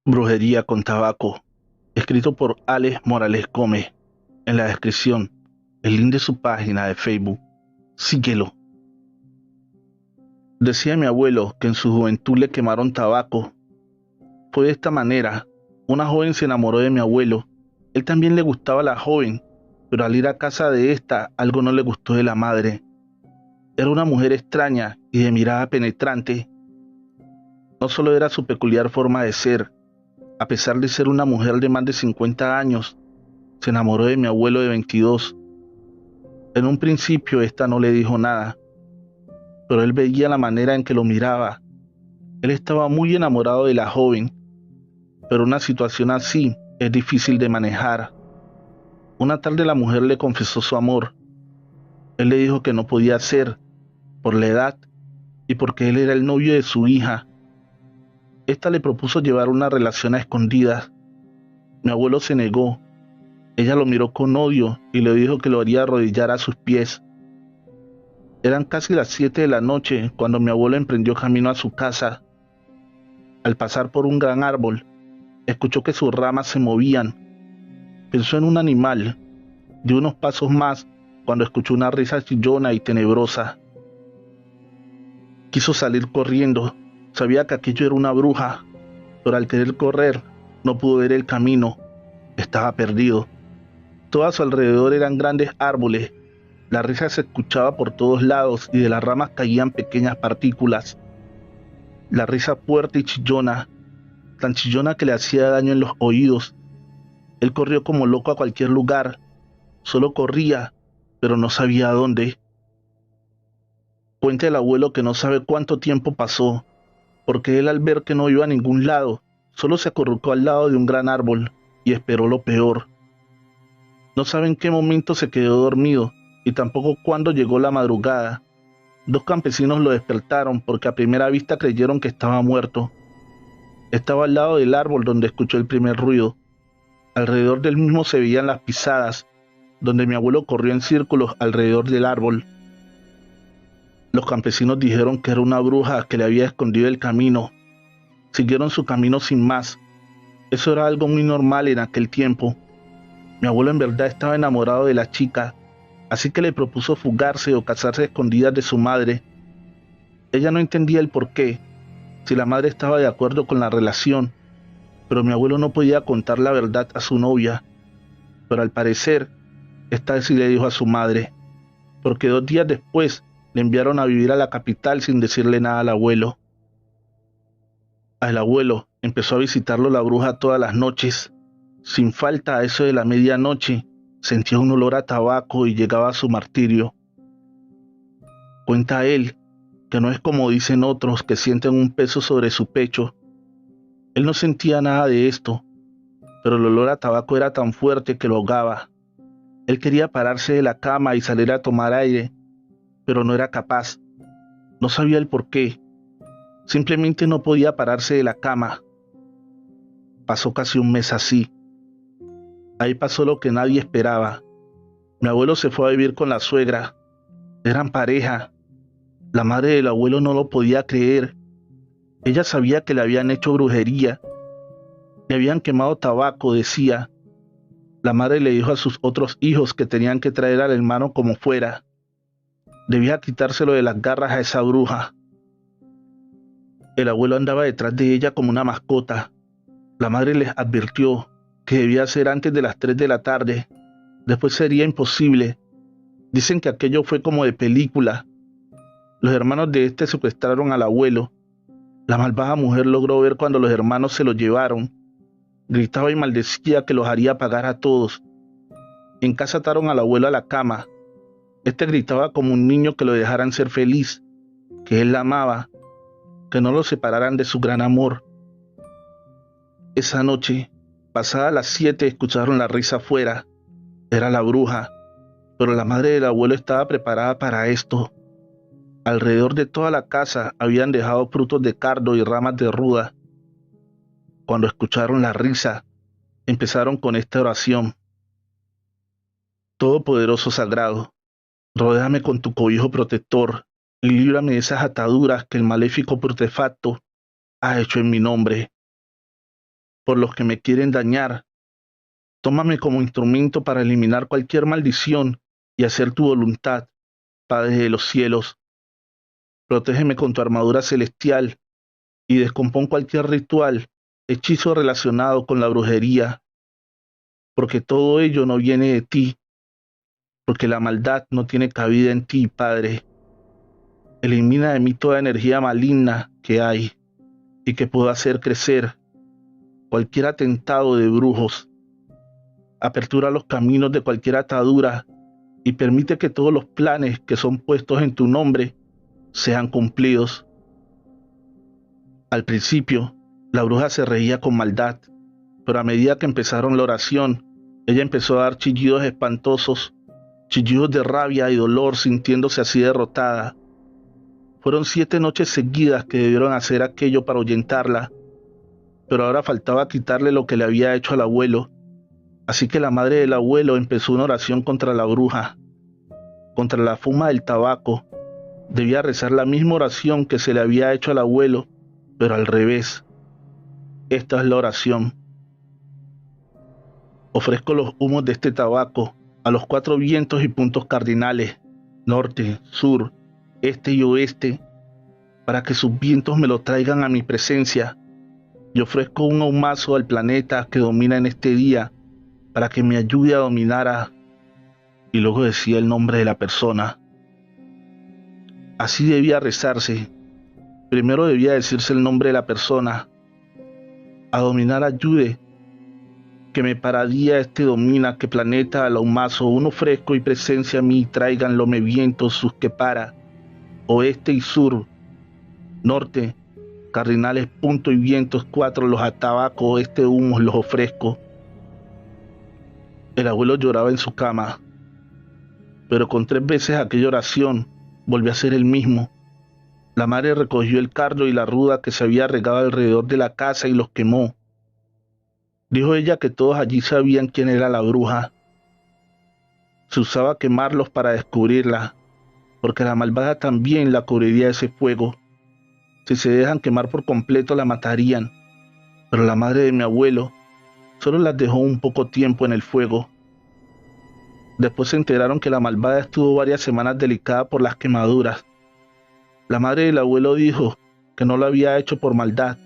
Brujería con tabaco, escrito por Alex Morales Gómez. En la descripción, el link de su página de Facebook. Síguelo. Decía mi abuelo que en su juventud le quemaron tabaco. Fue de esta manera. Una joven se enamoró de mi abuelo. Él también le gustaba a la joven, pero al ir a casa de esta, algo no le gustó de la madre. Era una mujer extraña y de mirada penetrante. No solo era su peculiar forma de ser, a pesar de ser una mujer de más de 50 años, se enamoró de mi abuelo de 22. En un principio esta no le dijo nada, pero él veía la manera en que lo miraba. Él estaba muy enamorado de la joven, pero una situación así es difícil de manejar. Una tarde la mujer le confesó su amor. Él le dijo que no podía ser, por la edad y porque él era el novio de su hija. Esta le propuso llevar una relación a escondidas. Mi abuelo se negó. Ella lo miró con odio y le dijo que lo haría arrodillar a sus pies. Eran casi las 7 de la noche cuando mi abuelo emprendió camino a su casa. Al pasar por un gran árbol, escuchó que sus ramas se movían. Pensó en un animal. Dio unos pasos más cuando escuchó una risa chillona y tenebrosa. Quiso salir corriendo. Sabía que aquello era una bruja, pero al querer correr, no pudo ver el camino. Estaba perdido. Todo a su alrededor eran grandes árboles. La risa se escuchaba por todos lados y de las ramas caían pequeñas partículas. La risa fuerte y chillona, tan chillona que le hacía daño en los oídos. Él corrió como loco a cualquier lugar. Solo corría, pero no sabía a dónde. Cuenta el abuelo que no sabe cuánto tiempo pasó, porque él al ver que no iba a ningún lado, solo se acurrucó al lado de un gran árbol y esperó lo peor. No sabe en qué momento se quedó dormido y tampoco cuándo llegó la madrugada. Dos campesinos lo despertaron porque a primera vista creyeron que estaba muerto. Estaba al lado del árbol donde escuchó el primer ruido. Alrededor del mismo se veían las pisadas, donde mi abuelo corrió en círculos alrededor del árbol. Los campesinos dijeron que era una bruja que le había escondido el camino. Siguieron su camino sin más. Eso era algo muy normal en aquel tiempo. Mi abuelo en verdad estaba enamorado de la chica, así que le propuso fugarse o casarse a escondidas de su madre. Ella no entendía el porqué, si la madre estaba de acuerdo con la relación, pero mi abuelo no podía contar la verdad a su novia. Pero al parecer, esta sí le dijo a su madre, porque 2 días después le enviaron a vivir a la capital sin decirle nada al abuelo. Al abuelo empezó a visitarlo la bruja todas las noches. Sin falta, a eso de la medianoche, sentía un olor a tabaco y llegaba a su martirio. Cuenta él que no es como dicen otros que sienten un peso sobre su pecho. Él no sentía nada de esto, pero el olor a tabaco era tan fuerte que lo ahogaba. Él quería pararse de la cama y salir a tomar aire, pero no era capaz. No sabía el por qué. Simplemente no podía pararse de la cama. Pasó casi un mes así. Ahí pasó lo que nadie esperaba. Mi abuelo se fue a vivir con la suegra. Eran pareja. La madre del abuelo no lo podía creer. Ella sabía que le habían hecho brujería. Le habían quemado tabaco, decía. La madre le dijo a sus otros hijos que tenían que traer al hermano como fuera. Debía quitárselo de las garras a esa bruja. El abuelo andaba detrás de ella como una mascota. La madre les advirtió que debía ser antes de las 3 de la tarde. Después sería imposible. Dicen que aquello fue como de película. Los hermanos de este secuestraron al abuelo. La malvada mujer logró ver cuando los hermanos se lo llevaron. Gritaba y maldecía que los haría pagar a todos. En casa ataron al abuelo a la cama. Este gritaba como un niño que lo dejaran ser feliz, que él la amaba, que no lo separaran de su gran amor. Esa noche, pasada las 7, escucharon la risa afuera. Era la bruja, pero la madre del abuelo estaba preparada para esto. Alrededor de toda la casa habían dejado frutos de cardo y ramas de ruda. Cuando escucharon la risa, empezaron con esta oración. Todopoderoso sagrado, rodéame con tu cobijo protector y líbrame de esas ataduras que el maléfico artefacto ha hecho en mi nombre. por los que me quieren dañar. Tómame como instrumento para eliminar cualquier maldición y hacer tu voluntad, Padre de los cielos. Protégeme con tu armadura celestial y descompón cualquier ritual, hechizo relacionado con la brujería, porque todo ello no viene de ti, porque la maldad no tiene cabida en ti, Padre. Elimina de mí toda energía maligna que hay y que pueda hacer crecer cualquier atentado de brujos. Apertura los caminos de cualquier atadura y permite que todos los planes que son puestos en tu nombre sean cumplidos. Al principio, la bruja se reía con maldad, pero a medida que empezaron la oración, ella empezó a dar chillidos espantosos, chillidos de rabia y dolor, sintiéndose así derrotada. Fueron 7 noches seguidas que debieron hacer aquello para ahuyentarla, pero ahora faltaba quitarle lo que le había hecho al abuelo. Así que la madre del abuelo empezó una oración contra la bruja, contra la fuma del tabaco. Debía rezar la misma oración que se le había hecho al abuelo, pero al revés. Esta es la oración. Ofrezco los humos de este tabaco a los 4 vientos y puntos cardinales, norte, sur, este y oeste, para que sus vientos me lo traigan a mi presencia. Y ofrezco un ahumazo al planeta que domina en este día, para que me ayude a dominar a... Y luego decía el nombre de la persona. Así debía rezarse. Primero debía decirse el nombre de la persona. A dominar ayude, que me paradía este domina, que planeta al ahumazo, uno fresco y presencia a mí, traigan lo me vientos sus que para, oeste y sur, norte, cardinales, punto y vientos 4, los a tabaco, este humos los ofrezco. El abuelo lloraba en su cama, pero con 3 veces aquella oración volvió a ser el mismo. La madre recogió el cardo y la ruda que se había regado alrededor de la casa y los quemó. Dijo ella que todos allí sabían quién era la bruja. Se usaba quemarlos para descubrirla, porque la malvada también la cubriría ese fuego. Si se dejan quemar por completo la matarían, pero la madre de mi abuelo solo las dejó un poco tiempo en el fuego. Después se enteraron que la malvada estuvo varias semanas delicada por las quemaduras. La madre del abuelo dijo que no lo había hecho por maldad,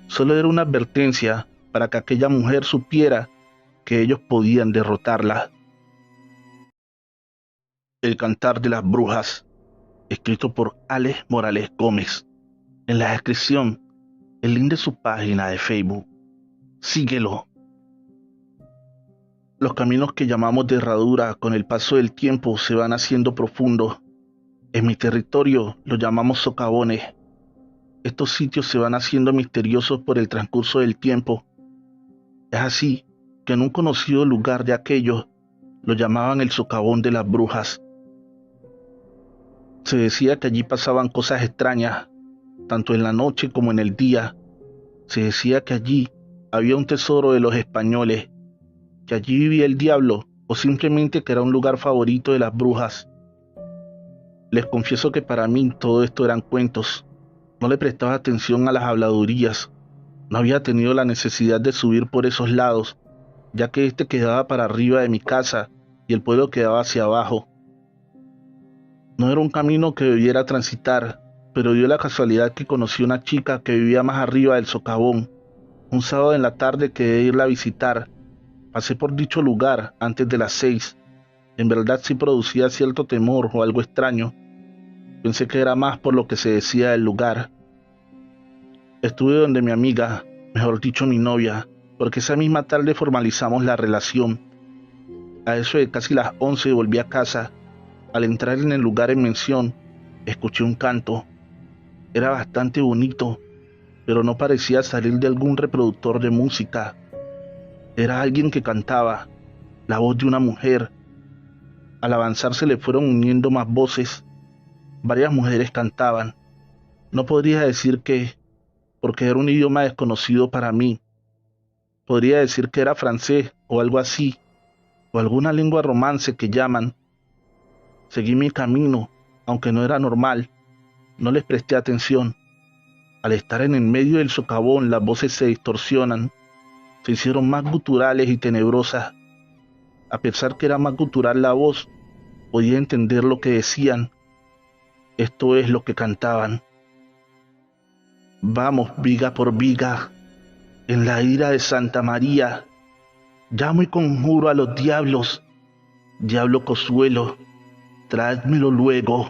solo era una advertencia para que aquella mujer supiera que ellos podían derrotarla. El cantar de las brujas, escrito por Alex Morales Gómez. En la descripción, el link de su página de Facebook. Síguelo. Los caminos que llamamos de herradura con el paso del tiempo se van haciendo profundos. En mi territorio los llamamos socavones. Estos sitios se van haciendo misteriosos por el transcurso del tiempo. Es así que en un conocido lugar de aquellos lo llamaban el socavón de las brujas. Se decía que allí pasaban cosas extrañas, tanto en la noche como en el día. Se decía que allí había un tesoro de los españoles, que allí vivía el diablo o simplemente que era un lugar favorito de las brujas. Les confieso que para mí todo esto eran cuentos. No le prestaba atención a las habladurías. No había tenido la necesidad de subir por esos lados, ya que este quedaba para arriba de mi casa y el pueblo quedaba hacia abajo. No era un camino que debiera transitar, pero dio la casualidad que conocí una chica que vivía más arriba del socavón. Un sábado en la tarde quedé irla a visitar. Pasé por dicho lugar antes de las 6. En verdad sí producía cierto temor o algo extraño. Pensé que era más por lo que se decía del lugar. Estuve donde mi amiga, mejor dicho mi novia, porque esa misma tarde formalizamos la relación. A eso de casi las 11 volví a casa. Al entrar en el lugar en mención, escuché un canto. Era bastante bonito, pero no parecía salir de algún reproductor de música. Era alguien que cantaba, la voz de una mujer. Al avanzar se le fueron uniendo más voces. Varias mujeres cantaban. No podría decir qué, porque era un idioma desconocido para mí. Podría decir que era francés o algo así, o alguna lengua romance que llaman. Seguí mi camino, aunque no era normal. No les presté atención. Al estar en el medio del socavón, las voces se distorsionan. se hicieron más guturales y tenebrosas. A pesar que era más gutural la voz, podía entender lo que decían. Esto es lo que cantaban. Vamos viga por viga, en la ira de Santa María, llamo y conjuro a los diablos, diablo Cozuelo, tráedmelo luego.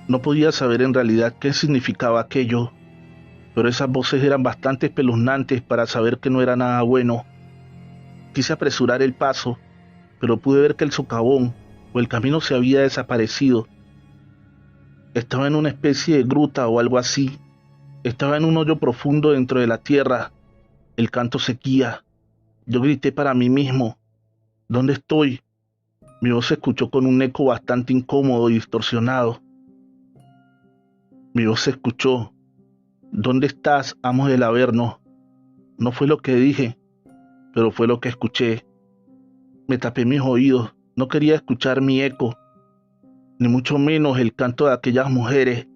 No podía saber en realidad qué significaba aquello, pero esas voces eran bastante espeluznantes para saber que no era nada bueno. Quise apresurar el paso, pero pude ver que el socavón o el camino se había desaparecido. Estaba en una especie de gruta o algo así. Estaba en un hoyo profundo dentro de la tierra. El canto seguía. Yo grité para mí mismo: ¿dónde estoy? Mi voz se escuchó con un eco bastante incómodo y distorsionado. Mi voz se escuchó: ¿dónde estás, amo del Averno? No fue lo que dije, pero fue lo que escuché. Me tapé mis oídos. No quería escuchar mi eco, ni mucho menos el canto de aquellas mujeres.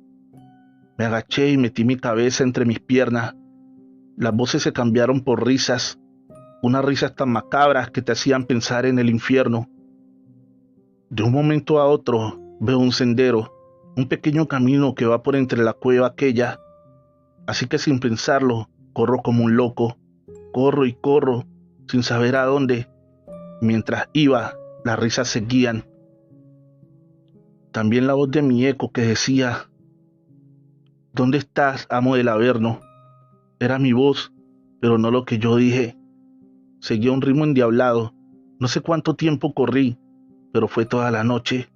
Me agaché y metí mi cabeza entre mis piernas. Las voces se cambiaron por risas, unas risas tan macabras que te hacían pensar en el infierno. De un momento a otro veo un sendero, un pequeño camino que va por entre la cueva aquella. Así que sin pensarlo, corro como un loco. Corro y corro, sin saber a dónde. Mientras iba, las risas seguían. También la voz de mi eco que decía: ¿dónde estás, amo del Averno? Era mi voz, pero no lo que yo dije. Seguía un ritmo endiablado. No sé cuánto tiempo corrí, pero fue toda la noche.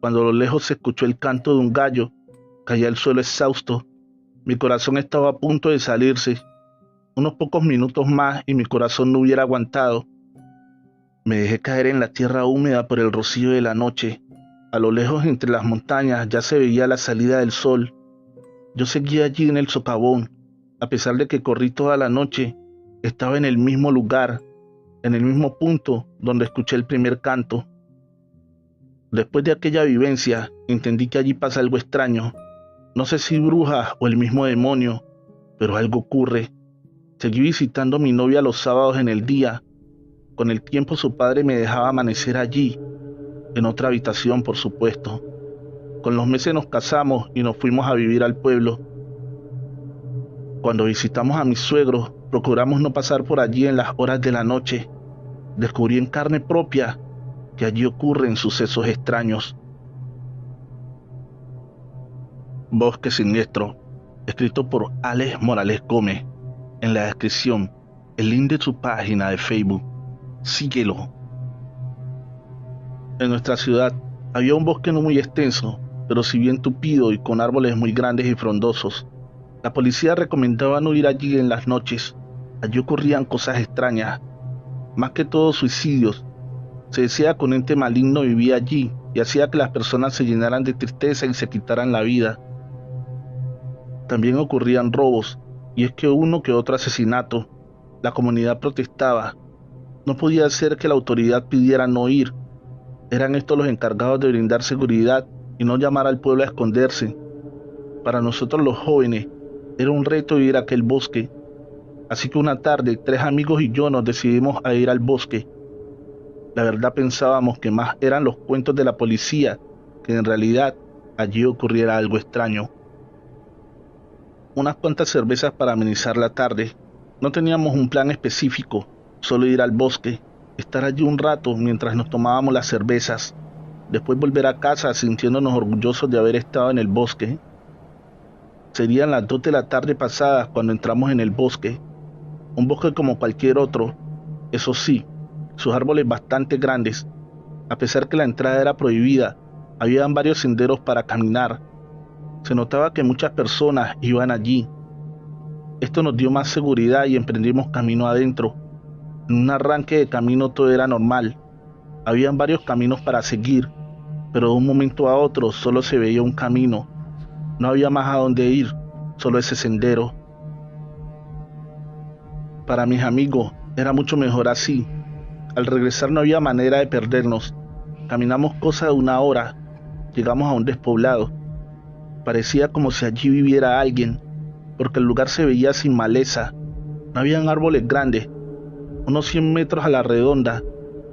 Cuando a lo lejos se escuchó el canto de un gallo, caí al suelo exhausto. Mi corazón estaba a punto de salirse. Unos pocos minutos más y mi corazón no hubiera aguantado. Me dejé caer en la tierra húmeda por el rocío de la noche. A lo lejos, entre las montañas, ya se veía la salida del sol. Yo seguía allí en el socavón. A pesar de que corrí toda la noche, estaba en el mismo lugar, en el mismo punto donde escuché el primer canto. Después de aquella vivencia, entendí que allí pasa algo extraño. No sé si brujas o el mismo demonio, pero algo ocurre. Seguí visitando a mi novia los sábados en el día. Con el tiempo su padre me dejaba amanecer allí, en otra habitación, por supuesto. Con los meses nos casamos y nos fuimos a vivir al pueblo. Cuando visitamos a mis suegros, procuramos no pasar por allí en las horas de la noche. Descubrí en carne propia que allí ocurren sucesos extraños. Bosque Siniestro, escrito por Alex Morales Gómez. En la descripción, el link de su página de Facebook. Síguelo. En nuestra ciudad había un bosque no muy extenso, pero sí bien tupido y con árboles muy grandes y frondosos. La policía recomendaba no ir allí en las noches. Allí ocurrían cosas extrañas, más que todo suicidios. Se decía que un ente maligno vivía allí y hacía que las personas se llenaran de tristeza y se quitaran la vida. También ocurrían robos, y es que uno que otro asesinato. La comunidad protestaba. No podía ser que la autoridad pidiera no ir. Eran estos los encargados de brindar seguridad y no llamar al pueblo a esconderse. Para nosotros los jóvenes, era un reto ir a aquel bosque. Así que una tarde, 3 amigos y yo nos decidimos a ir al bosque. La verdad pensábamos que más eran los cuentos de la policía, que en realidad allí ocurriera algo extraño. Unas cuantas cervezas para amenizar la tarde. No teníamos un plan específico, solo ir al bosque, estar allí un rato mientras nos tomábamos las cervezas, después volver a casa sintiéndonos orgullosos de haber estado en el bosque. Serían las 2 de la tarde pasadas cuando entramos en el bosque. Un bosque como cualquier otro, eso sí, sus árboles bastante grandes. A pesar que la entrada era prohibida, habían varios senderos para caminar. Se notaba que muchas personas iban allí. Esto nos dio más seguridad y emprendimos camino adentro. En un arranque de camino todo era normal. Habían varios caminos para seguir, pero de un momento a otro solo se veía un camino. No había más a dónde ir, solo ese sendero. Para mis amigos era mucho mejor así. Al regresar no había manera de perdernos. Caminamos cosa de 1 hora. Llegamos a un despoblado. Parecía como si allí viviera alguien, porque el lugar se veía sin maleza. No No habían árboles grandes. Unos 100 metros a la redonda,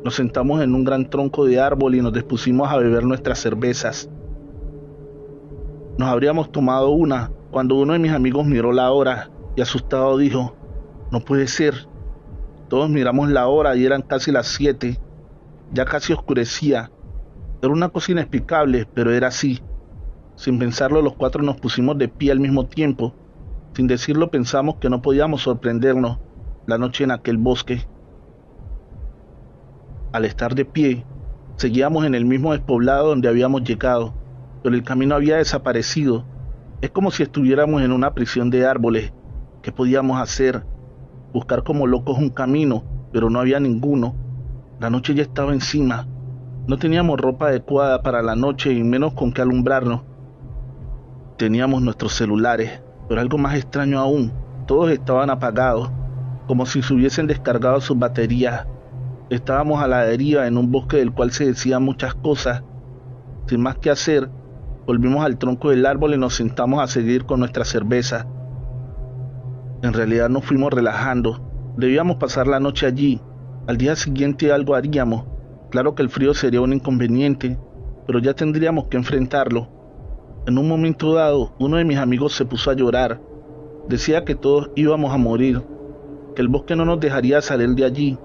nos sentamos en un gran tronco de árbol y nos dispusimos a beber nuestras cervezas. Nos habríamos tomado una cuando uno de mis amigos miró la hora y asustado dijo: "No puede ser". Todos miramos la hora y eran casi las 7. Ya casi oscurecía. Era una cosa inexplicable, pero era así. Sin pensarlo, los cuatro nos pusimos de pie al mismo tiempo. Sin decirlo, pensamos que no podíamos sorprendernos la noche en aquel bosque. Al estar de pie, seguíamos en el mismo despoblado donde habíamos llegado, pero el camino había desaparecido. Es como si estuviéramos en una prisión de árboles. ¿Qué podíamos hacer? Buscar como locos un camino, pero no había ninguno. La noche ya estaba encima. No teníamos ropa adecuada para la noche y menos con qué alumbrarnos. Teníamos nuestros celulares, pero algo más extraño aún, todos estaban apagados, como si se hubiesen descargado sus baterías. Estábamos a la deriva en un bosque del cual se decían muchas cosas. Sin más que hacer, volvimos al tronco del árbol y nos sentamos a seguir con nuestra cerveza. En realidad nos fuimos relajando. Debíamos pasar la noche allí. Al día siguiente algo haríamos. Claro que el frío sería un inconveniente, pero ya tendríamos que enfrentarlo. En un momento dado, uno de mis amigos se puso a llorar. Decía que todos íbamos a morir, que el bosque no nos dejaría salir de allí.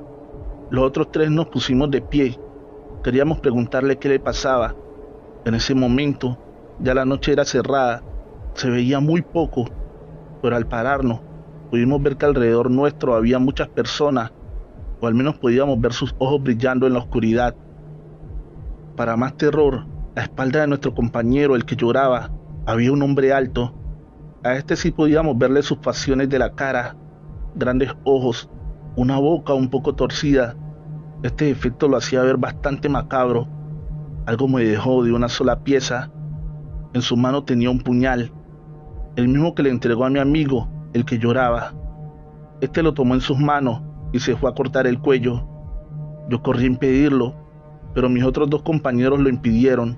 Los otros tres nos pusimos de pie. Queríamos preguntarle qué le pasaba. En ese momento, ya la noche era cerrada. Se veía muy poco, pero al pararnos, pudimos ver que alrededor nuestro había muchas personas, o al menos podíamos ver sus ojos brillando en la oscuridad. Para más terror, a la espalda de nuestro compañero, el que lloraba, había un hombre alto. A este sí podíamos verle sus facciones de la cara, grandes ojos, una boca un poco torcida. Este efecto lo hacía ver bastante macabro. Algo me dejó de una sola pieza. En su mano tenía un puñal, el mismo que le entregó a mi amigo, el que lloraba. Este lo tomó en sus manos y se fue a cortar el cuello. Yo corrí a impedirlo, pero mis otros dos compañeros lo impidieron.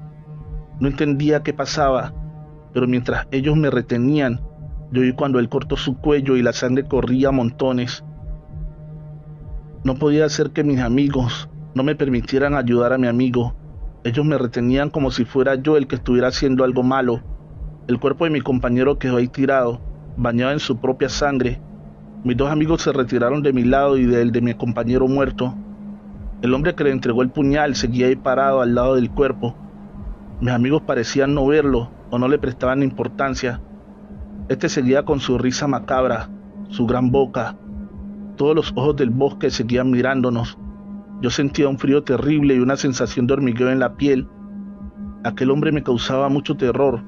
No entendía qué pasaba, pero mientras ellos me retenían, yo vi cuando él cortó su cuello y la sangre corría a montones. No podía hacer que mis amigos no me permitieran ayudar a mi amigo. Ellos me retenían como si fuera yo el que estuviera haciendo algo malo. El cuerpo de mi compañero quedó ahí tirado, bañado en su propia sangre. Mis dos amigos se retiraron de mi lado y del de mi compañero muerto. El hombre que le entregó el puñal seguía ahí parado al lado del cuerpo. Mis amigos parecían no verlo o no le prestaban importancia. Este seguía con su risa macabra, su gran boca. Todos los ojos del bosque seguían mirándonos. Yo sentía un frío terrible y una sensación de hormigueo en la piel. Aquel hombre me causaba mucho terror.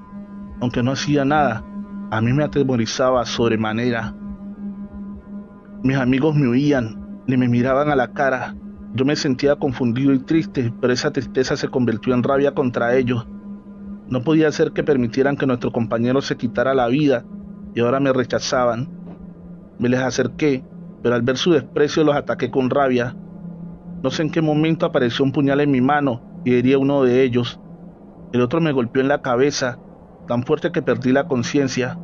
Aunque no hacía nada, a mí me atemorizaba sobremanera. Mis amigos me huían, ni me miraban a la cara. Yo me sentía confundido y triste, pero esa tristeza se convirtió en rabia contra ellos. No podía ser que permitieran que nuestro compañero se quitara la vida y ahora me rechazaban. Me les acerqué, pero al ver su desprecio los ataqué con rabia. No sé en qué momento apareció un puñal en mi mano y herí a uno de ellos. El otro me golpeó en la cabeza, tan fuerte que perdí la conciencia.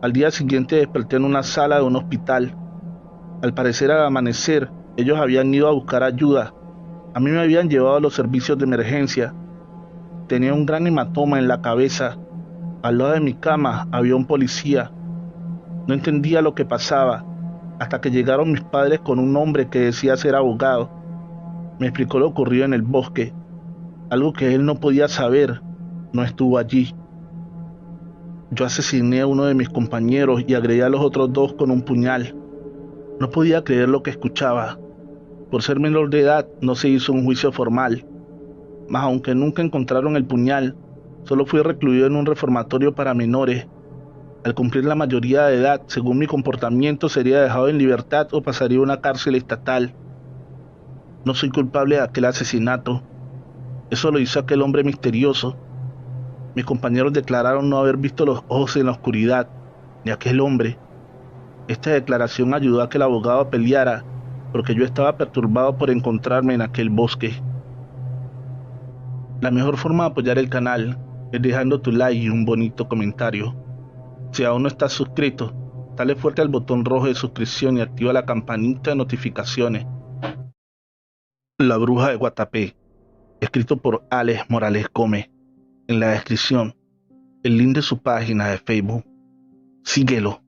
Al día siguiente desperté en una sala de un hospital. Al parecer, al amanecer, ellos habían ido a buscar ayuda. A mí me habían llevado a los servicios de emergencia. Tenía un gran hematoma en la cabeza. Al lado de mi cama había un policía. No entendía lo que pasaba, hasta que llegaron mis padres con un hombre que decía ser abogado. Me explicó lo ocurrido en el bosque. Algo que él no podía saber, no estuvo allí. Yo asesiné a uno de mis compañeros y agredí a los otros dos con un puñal. No podía creer lo que escuchaba. Por ser menor de edad no se hizo un juicio formal. Mas aunque nunca encontraron el puñal, solo fui recluido en un reformatorio para menores. Al cumplir la mayoría de edad, según mi comportamiento, sería dejado en libertad o pasaría a una cárcel estatal. No soy culpable de aquel asesinato. Eso lo hizo aquel hombre misterioso. Mis compañeros declararon no haber visto los ojos en la oscuridad, ni aquel hombre. Esta declaración ayudó a que el abogado peleara, porque yo estaba perturbado por encontrarme en aquel bosque. La mejor forma de apoyar el canal es dejando tu like y un bonito comentario. Si aún no estás suscrito, dale fuerte al botón rojo de suscripción y activa la campanita de notificaciones. La bruja de Guatapé, escrito por Alex Morales Gómez. En la descripción, el link de su página de Facebook. Síguelo.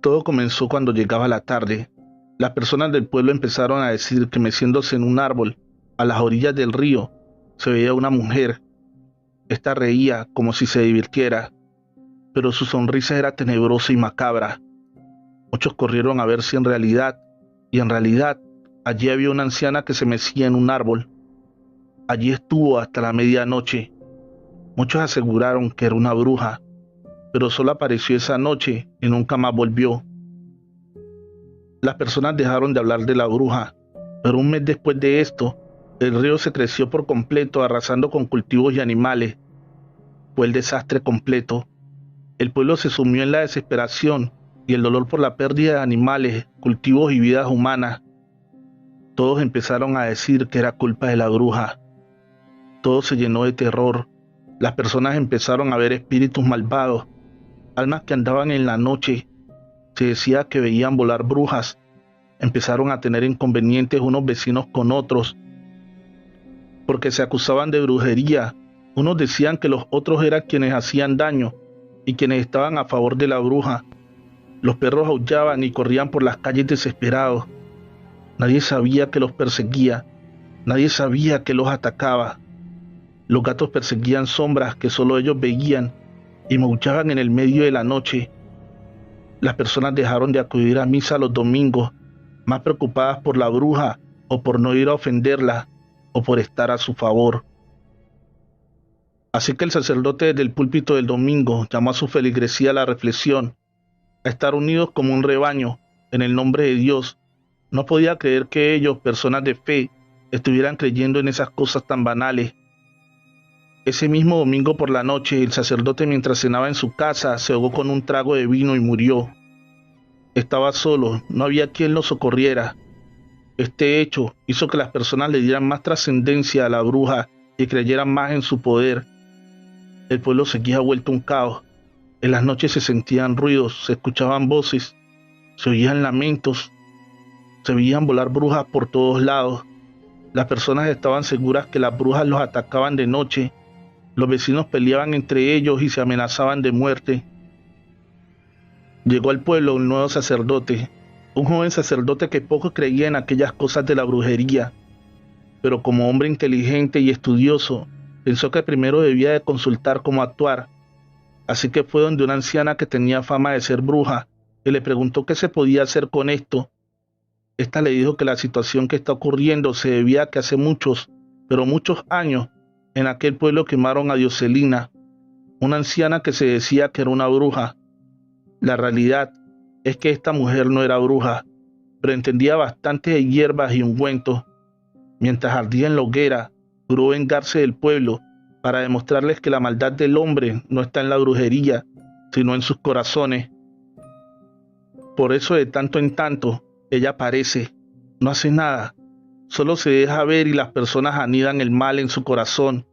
Todo comenzó cuando llegaba la tarde. Las personas del pueblo empezaron a decir que meciéndose en un árbol, a las orillas del río, se veía una mujer. Esta reía como si se divirtiera, pero su sonrisa era tenebrosa y macabra. Muchos corrieron a ver si en realidad allí había una anciana que se mecía en un árbol. Allí estuvo hasta la medianoche. Muchos aseguraron que era una bruja, pero solo apareció esa noche y nunca más volvió. Las personas dejaron de hablar de la bruja, pero un mes después de esto, el río se creció por completo, arrasando con cultivos y animales. Fue el desastre completo. El pueblo se sumió en la desesperación y el dolor por la pérdida de animales, cultivos y vidas humanas. Todos empezaron a decir que era culpa de la bruja. Todo se llenó de terror. Las personas empezaron a ver espíritus malvados, almas que andaban en la noche. Se decía que veían volar brujas. Empezaron a tener inconvenientes unos vecinos con otros, porque se acusaban de brujería. Unos decían que los otros eran quienes hacían daño y quienes estaban a favor de la bruja. Los perros aullaban y corrían por las calles desesperados. Nadie sabía que los perseguía, nadie sabía que los atacaba. Los gatos perseguían sombras que solo ellos veían y maullaban en el medio de la noche. Las personas dejaron de acudir a misa los domingos, más preocupadas por la bruja o por no ir a ofenderla o por estar a su favor. Así que el sacerdote desde el púlpito del domingo llamó a su feligresía a la reflexión, a estar unidos como un rebaño en el nombre de Dios. No podía creer que ellos, personas de fe, estuvieran creyendo en esas cosas tan banales. Ese mismo domingo por la noche, el sacerdote, mientras cenaba en su casa, se ahogó con un trago de vino y murió. Estaba solo, no había quien lo socorriera. Este hecho hizo que las personas le dieran más trascendencia a la bruja y creyeran más en su poder. El pueblo seguía vuelto un caos. En las noches se sentían ruidos, se escuchaban voces, se oían lamentos, se veían volar brujas por todos lados. Las personas estaban seguras que las brujas los atacaban de noche. Los vecinos peleaban entre ellos y se amenazaban de muerte. Llegó al pueblo un nuevo sacerdote, un joven sacerdote que poco creía en aquellas cosas de la brujería, pero como hombre inteligente y estudioso, pensó que primero debía de consultar cómo actuar. Así que fue donde una anciana que tenía fama de ser bruja y le preguntó qué se podía hacer con esto. Esta le dijo que la situación que está ocurriendo se debía a que hace muchos, pero muchos años, en aquel pueblo quemaron a Dioselina, una anciana que se decía que era una bruja. La realidad es que esta mujer no era bruja, pero entendía bastante de hierbas y ungüentos. Mientras ardía en la hoguera, juró vengarse del pueblo para demostrarles que la maldad del hombre no está en la brujería, sino en sus corazones. Por eso de tanto en tanto, ella aparece, no hace nada, solo se deja ver y las personas anidan el mal en su corazón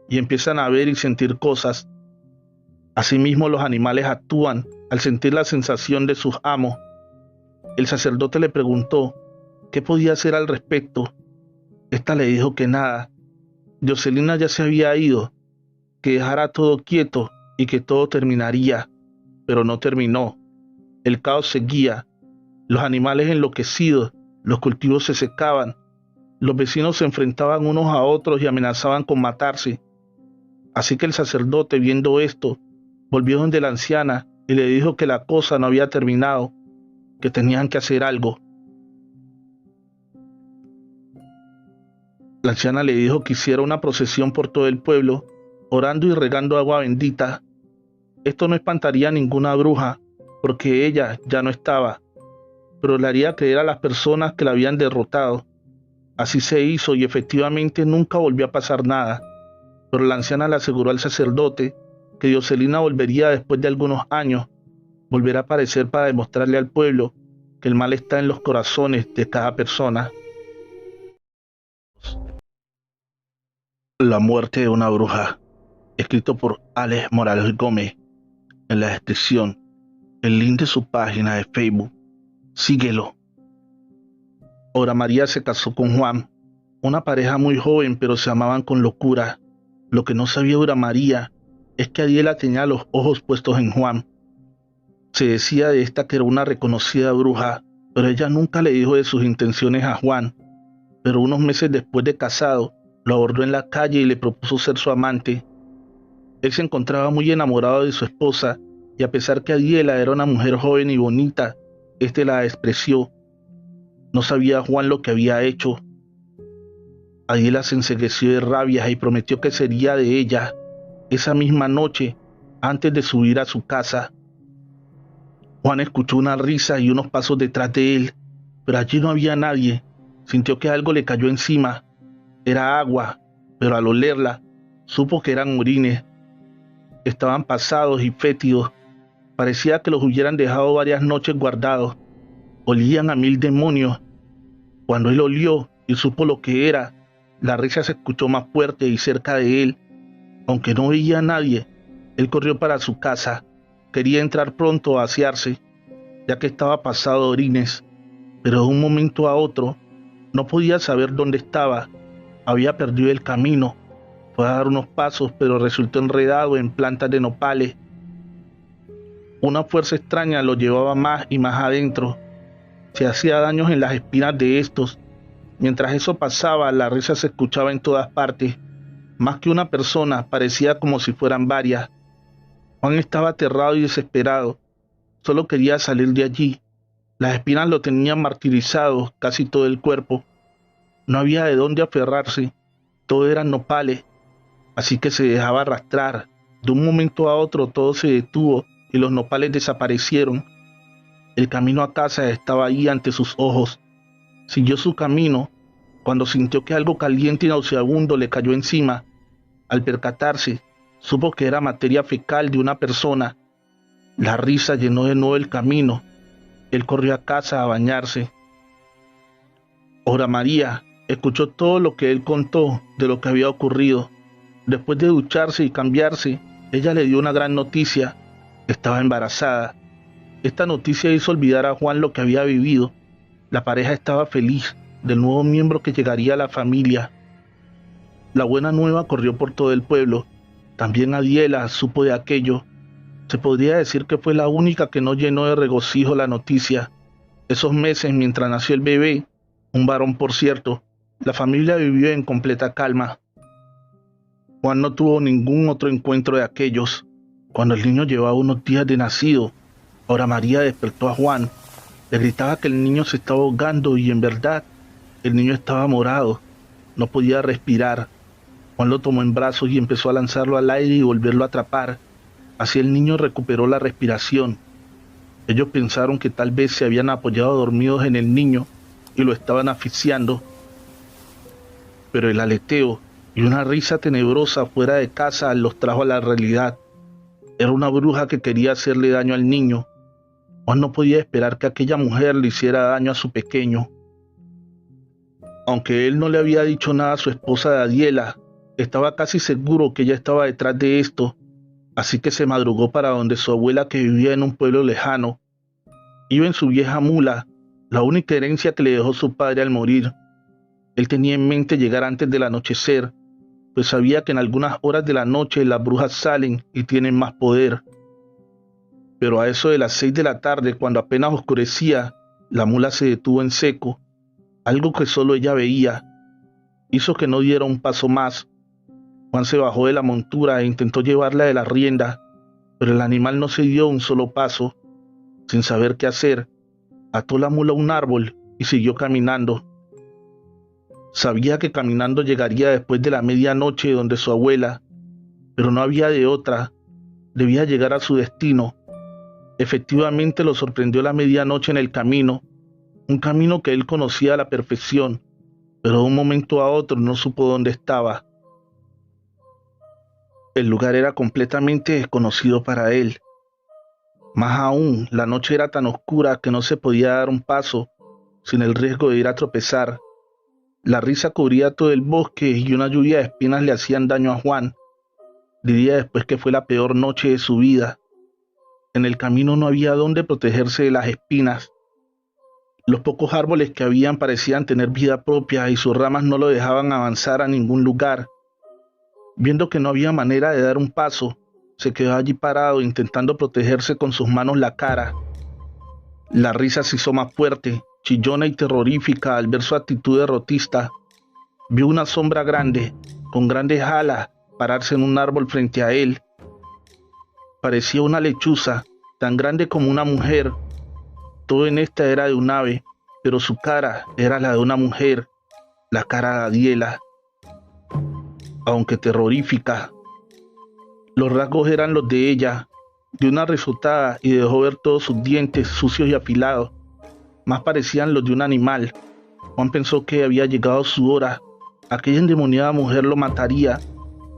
y empiezan a ver y sentir cosas. Asimismo, los animales actúan al sentir la sensación de sus amos. El sacerdote le preguntó qué podía hacer al respecto. Esta le dijo que nada. Dioselina ya se había ido, que dejara todo quieto y que todo terminaría, pero no terminó. El caos seguía, los animales enloquecidos, los cultivos se secaban, los vecinos se enfrentaban unos a otros y amenazaban con matarse. Así que el sacerdote, viendo esto, volvió donde la anciana y le dijo que la cosa no había terminado, que tenían que hacer algo. La anciana le dijo que hiciera una procesión por todo el pueblo, orando y regando agua bendita. Esto no espantaría a ninguna bruja, porque ella ya no estaba, pero le haría creer a las personas que la habían derrotado. Así se hizo y efectivamente nunca volvió a pasar nada, pero la anciana le aseguró al sacerdote que Dioselina volvería después de algunos años, volverá a aparecer para demostrarle al pueblo que el mal está en los corazones de cada persona. La muerte de una bruja, escrito por Alex Morales Gómez. en la descripción el link de su página de Facebook. Síguelo. Aura María se casó con Juan, una pareja muy joven, pero se amaban con locura. Lo que no sabía Aura María es que Adiela tenía los ojos puestos en Juan. Se decía de esta que era una reconocida bruja, pero ella nunca le dijo de sus intenciones a Juan. Pero unos meses después de casado, lo abordó en la calle y le propuso ser su amante. Él se encontraba muy enamorado de su esposa, y a pesar que Adiela era una mujer joven y bonita, este la despreció. No sabía Juan lo que había hecho. Adiela se encegueció de rabia y prometió que sería de ella esa misma noche antes de subir a su casa. Juan escuchó una risa y unos pasos detrás de él, pero allí no había nadie. Sintió que algo le cayó encima. Era agua, pero al olerla, supo que eran orines. Estaban pasados y fétidos. Parecía que los hubieran dejado varias noches guardados. Olían a 1000 demonios. Cuando él olió y supo lo que era, la risa se escuchó más fuerte y cerca de él. Aunque no veía a nadie, él corrió para su casa. Quería entrar pronto a asearse, ya que estaba pasado de orines, pero de un momento a otro no podía saber dónde estaba. Había perdido el camino. Fue a dar unos pasos, pero resultó enredado en plantas de nopales. Una fuerza extraña lo llevaba más y más adentro. Se hacía daños en las espinas de estos. Mientras eso pasaba, la risa se escuchaba en todas partes. Más que una persona, parecía como si fueran varias. Juan estaba aterrado y desesperado. Solo quería salir de allí. Las espinas lo tenían martirizado casi todo el cuerpo. No había de dónde aferrarse. Todo eran nopales. Así que se dejaba arrastrar. De un momento a otro todo se detuvo y los nopales desaparecieron. El camino a casa estaba ahí ante sus ojos. Siguió su camino cuando sintió que algo caliente y nauseabundo le cayó encima. Al percatarse, supo que era materia fecal de una persona. La risa llenó de nuevo el camino. Él corrió a casa a bañarse. Aura María escuchó todo lo que él contó de lo que había ocurrido. Después de ducharse y cambiarse, ella le dio una gran noticia. Estaba embarazada. Esta noticia hizo olvidar a Juan lo que había vivido. La pareja estaba feliz del nuevo miembro que llegaría a la familia. La buena nueva corrió por todo el pueblo. También Adiela supo de aquello. Se podría decir que fue la única que no llenó de regocijo la noticia. Esos meses mientras nació el bebé, un varón por cierto, la familia vivió en completa calma. Juan no tuvo ningún otro encuentro de aquellos. Cuando el niño llevaba unos días de nacido, Aura María despertó a Juan. Le gritaba que el niño se estaba ahogando y en verdad, el niño estaba morado. No podía respirar. Juan lo tomó en brazos y empezó a lanzarlo al aire y volverlo a atrapar. Así el niño recuperó la respiración. Ellos pensaron que tal vez se habían apoyado dormidos en el niño y lo estaban asfixiando. Pero el aleteo y una risa tenebrosa fuera de casa los trajo a la realidad. Era una bruja que quería hacerle daño al niño. Juan no podía esperar que aquella mujer le hiciera daño a su pequeño. Aunque él no le había dicho nada a su esposa Adiela, estaba casi seguro que ella estaba detrás de esto, así que se madrugó para donde su abuela, que vivía en un pueblo lejano. Iba en su vieja mula, la única herencia que le dejó su padre al morir. Él tenía en mente llegar antes del anochecer, pues sabía que en algunas horas de la noche las brujas salen y tienen más poder. Pero a eso de las 6 de la tarde, cuando apenas oscurecía, la mula se detuvo en seco. Algo que solo ella veía hizo que no diera un paso más. Juan se bajó de la montura e intentó llevarla de la rienda, pero el animal no se dio un solo paso. Sin saber qué hacer, ató la mula a un árbol y siguió caminando. Sabía que caminando llegaría después de la medianoche donde su abuela, pero no había de otra. Debía llegar a su destino. Efectivamente lo sorprendió la medianoche en el camino, un camino que él conocía a la perfección, pero de un momento a otro no supo dónde estaba. El lugar era completamente desconocido para él. Más aún, la noche era tan oscura que no se podía dar un paso sin el riesgo de ir a tropezar. La risa cubría todo el bosque y una lluvia de espinas le hacían daño a Juan. Diría después que fue la peor noche de su vida. En el camino no había dónde protegerse de las espinas. Los pocos árboles que habían parecían tener vida propia y sus ramas no lo dejaban avanzar a ningún lugar. Viendo que no había manera de dar un paso, se quedó allí parado intentando protegerse con sus manos la cara. La risa se hizo más fuerte, chillona y terrorífica al ver su actitud derrotista. Vio una sombra grande, con grandes alas, pararse en un árbol frente a él. Parecía una lechuza, tan grande como una mujer. Todo en esta era de un ave, pero su cara era la de una mujer, la cara de Adiela, aunque terrorífica. Los rasgos eran los de ella, de una risotada y dejó ver todos sus dientes sucios y afilados. Más parecían los de un animal. Juan pensó que había llegado su hora. Aquella endemoniada mujer lo mataría,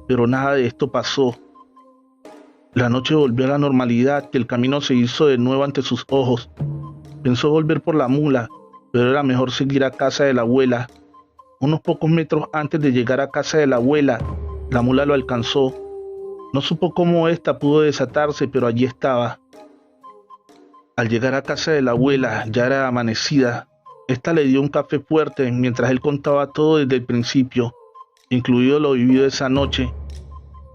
pero nada de esto pasó. La noche volvió a la normalidad y el camino se hizo de nuevo ante sus ojos. Pensó volver por la mula, pero era mejor seguir a casa de la abuela. Unos pocos metros antes de llegar a casa de la abuela, la mula lo alcanzó. No supo cómo ésta pudo desatarse, pero allí estaba. Al llegar a casa de la abuela, ya era amanecida. Esta le dio un café fuerte mientras él contaba todo desde el principio, incluido lo vivido esa noche.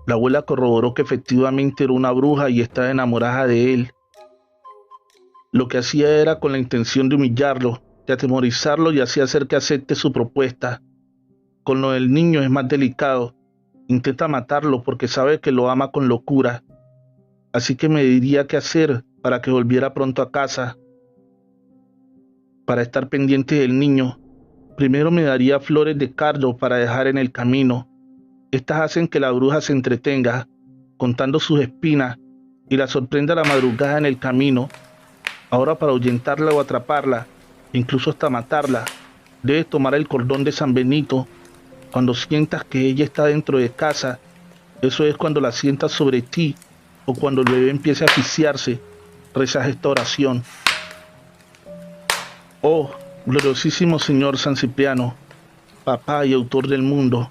La abuela corroboró que efectivamente era una bruja y estaba enamorada de él. Lo que hacía era con la intención de humillarlo, de atemorizarlo y así hacer que acepte su propuesta. Con lo del niño es más delicado. Intenta matarlo porque sabe que lo ama con locura. Así que me diría qué hacer para que volviera pronto a casa. Para estar pendiente del niño, primero me daría flores de cardo para dejar en el camino. Estas hacen que la bruja se entretenga, contando sus espinas, y la sorprenda a la madrugada en el camino. Ahora, para ahuyentarla o atraparla, incluso hasta matarla, debes tomar el cordón de San Benito. Cuando sientas que ella está dentro de casa, eso es cuando la sientas sobre ti, o cuando el bebé empiece a asfixiarse, rezas esta oración. Oh, gloriosísimo Señor San Cipriano, papá y autor del mundo,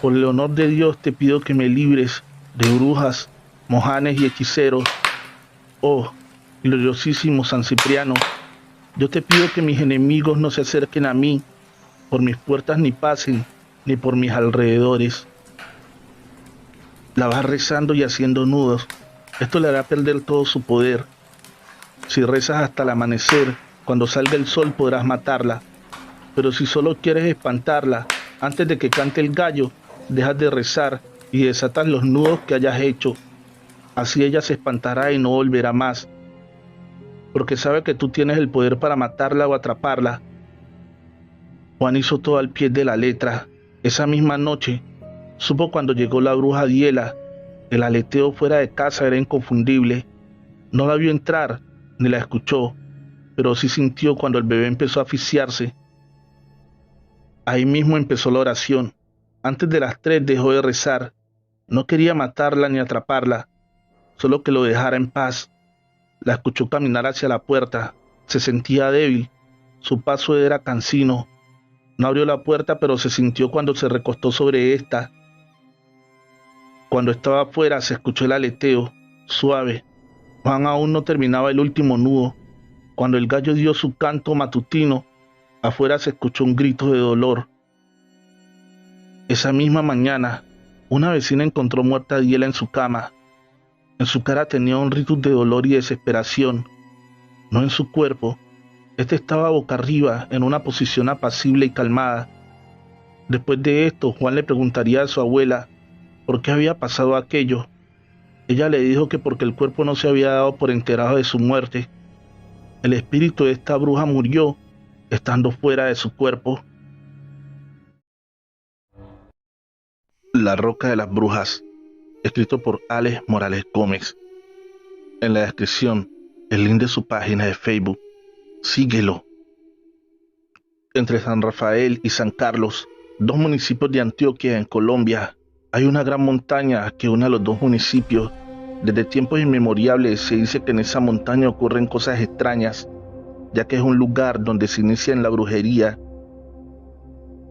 por el honor de Dios te pido que me libres de brujas, mojanes y hechiceros. Oh, gloriosísimo San Cipriano, yo te pido que mis enemigos no se acerquen a mí, por mis puertas ni pasen, ni por mis alrededores. La vas rezando y haciendo nudos. Esto le hará perder todo su poder. Si rezas hasta el amanecer, cuando salga el sol podrás matarla. Pero si solo quieres espantarla, antes de que cante el gallo, dejas de rezar y desatas los nudos que hayas hecho. Así ella se espantará y no volverá más, porque sabe que tú tienes el poder para matarla o atraparla. Juan hizo todo al pie de la letra. Esa misma noche, supo cuando llegó la bruja Adiela. El aleteo fuera de casa era inconfundible. No la vio entrar, ni la escuchó, pero sí sintió cuando el bebé empezó a asfixiarse. Ahí mismo empezó la oración. Antes de las 3 dejó de rezar. No quería matarla ni atraparla, solo que lo dejara en paz. La escuchó caminar hacia la puerta. Se sentía débil. Su paso era cansino. No abrió la puerta, pero se sintió cuando se recostó sobre esta. Cuando estaba afuera se escuchó el aleteo, suave. Juan aún no terminaba el último nudo. Cuando el gallo dio su canto matutino, afuera se escuchó un grito de dolor. Esa misma mañana, una vecina encontró muerta a Adiela en su cama. En su cara tenía un rictus de dolor y desesperación, no en su cuerpo. Este estaba boca arriba, en una posición apacible y calmada. Después de esto, Juan le preguntaría a su abuela por qué había pasado aquello. Ella le dijo que porque el cuerpo no se había dado por enterado de su muerte. El espíritu de esta bruja murió estando fuera de su cuerpo. La Roca de las Brujas, escrito por Alex Morales Gómez. En la descripción, el link de su página de Facebook. Síguelo. Entre San Rafael y San Carlos, dos municipios de Antioquia en Colombia, hay una gran montaña que une a los dos municipios. Desde tiempos inmemoriales se dice que en esa montaña ocurren cosas extrañas, ya que es un lugar donde se inicia en la brujería.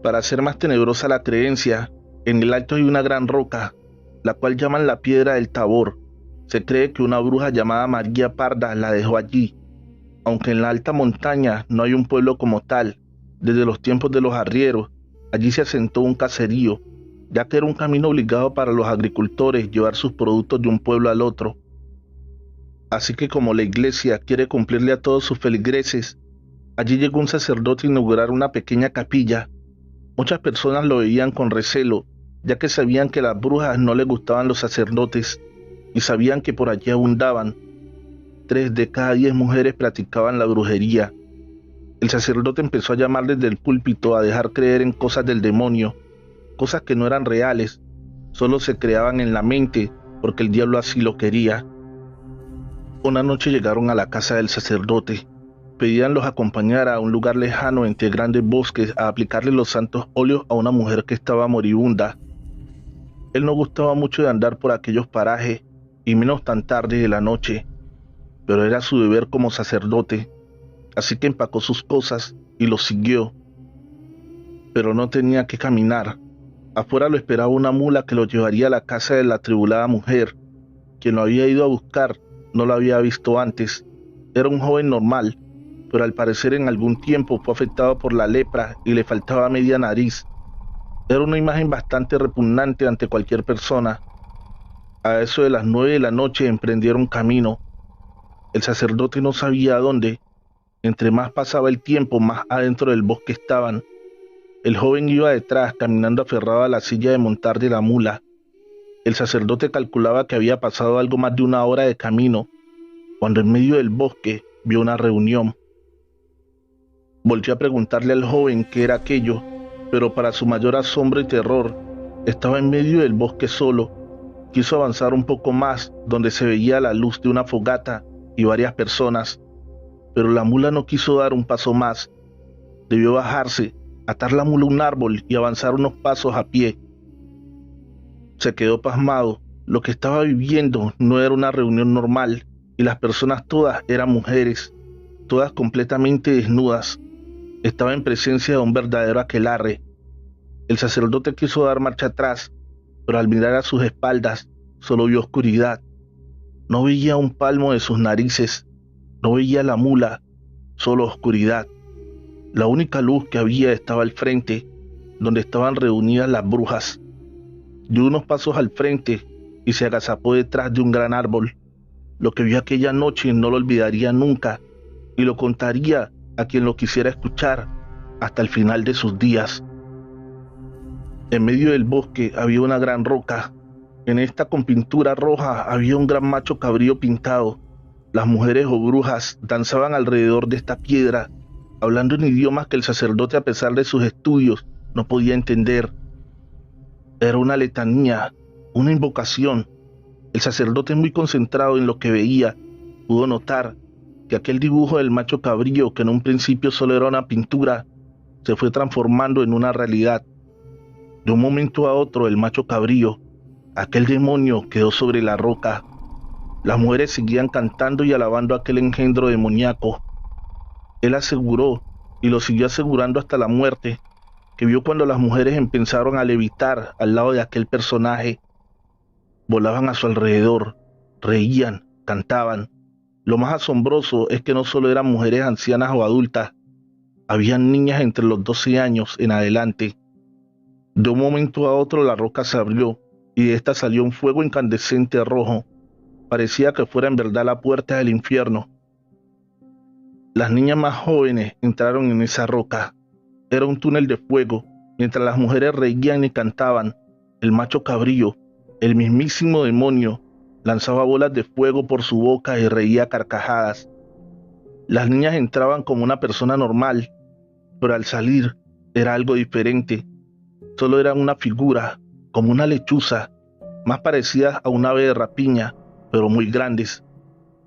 Para hacer más tenebrosa la creencia, en el alto hay una gran roca, la cual llaman la Piedra del Tabor. Se cree que una bruja llamada María Parda la dejó allí. Aunque en la alta montaña no hay un pueblo como tal, desde los tiempos de los arrieros, allí se asentó un caserío, ya que era un camino obligado para los agricultores llevar sus productos de un pueblo al otro. Así que como la iglesia quiere cumplirle a todos sus feligreses, allí llegó un sacerdote a inaugurar una pequeña capilla. Muchas personas lo veían con recelo, ya que sabían que a las brujas no les gustaban los sacerdotes y sabían que por allí abundaban. 3 de cada 10 mujeres practicaban la brujería. El sacerdote empezó a llamar desde el púlpito a dejar creer en cosas del demonio, cosas que no eran reales, solo se creaban en la mente porque el diablo así lo quería. Una noche llegaron a la casa del sacerdote. Pedían los acompañara a un lugar lejano entre grandes bosques a aplicarle los santos óleos a una mujer que estaba moribunda. Él no gustaba mucho de andar por aquellos parajes, y menos tan tarde de la noche, pero era su deber como sacerdote, así que empacó sus cosas y lo siguió. Pero no tenía que caminar. Afuera lo esperaba una mula que lo llevaría a la casa de la atribulada mujer. Quien lo había ido a buscar no lo había visto antes. Era un joven normal, pero al parecer en algún tiempo fue afectado por la lepra y le faltaba media nariz. Era una imagen bastante repugnante ante cualquier persona. A eso de las 9 de la noche emprendieron camino. El sacerdote no sabía a dónde. Entre más pasaba el tiempo, más adentro del bosque estaban. El joven iba detrás, caminando aferrado a la silla de montar de la mula. El sacerdote calculaba que había pasado algo más de 1 hora de camino, cuando en medio del bosque vio una reunión. Volvió a preguntarle al joven qué era aquello, pero para su mayor asombro y terror, estaba en medio del bosque solo. Quiso avanzar un poco más, donde se veía la luz de una fogata y varias personas, pero la mula no quiso dar un paso más. Debió bajarse, atar la mula a un árbol y avanzar unos pasos a pie. Se quedó pasmado. Lo que estaba viviendo no era una reunión normal, y las personas todas eran mujeres, todas completamente desnudas. Estaba en presencia de un verdadero aquelarre. El sacerdote quiso dar marcha atrás, pero al mirar a sus espaldas, solo vio oscuridad. No veía un palmo de sus narices, no veía la mula, solo oscuridad. La única luz que había estaba al frente, donde estaban reunidas las brujas. Dio unos pasos al frente y se agazapó detrás de un gran árbol. Lo que vio aquella noche no lo olvidaría nunca, y lo contaría a quien lo quisiera escuchar hasta el final de sus días. En medio del bosque había una gran roca. En esta con pintura roja había un gran macho cabrío pintado. Las mujeres o brujas danzaban alrededor de esta piedra, hablando en idiomas que el sacerdote, a pesar de sus estudios, no podía entender. Era una letanía, una invocación. El sacerdote, muy concentrado en lo que veía, pudo notar que aquel dibujo del macho cabrío, que en un principio solo era una pintura, se fue transformando en una realidad. De un momento a otro, el macho cabrío, aquel demonio, quedó sobre la roca. Las mujeres seguían cantando y alabando a aquel engendro demoníaco. Él aseguró, y lo siguió asegurando hasta la muerte, que vio cuando las mujeres empezaron a levitar al lado de aquel personaje. Volaban a su alrededor, reían, cantaban. Lo más asombroso es que no solo eran mujeres ancianas o adultas, habían niñas entre los 12 años en adelante. De un momento a otro la roca se abrió y de esta salió un fuego incandescente rojo. Parecía que fuera en verdad la puerta del infierno. Las niñas más jóvenes entraron en esa roca. Era un túnel de fuego. Mientras las mujeres reían y cantaban, el macho cabrío, el mismísimo demonio, lanzaba bolas de fuego por su boca y reía a carcajadas. Las niñas entraban como una persona normal, pero al salir era algo diferente. Solo eran una figura, como una lechuza, más parecidas a un ave de rapiña, pero muy grandes.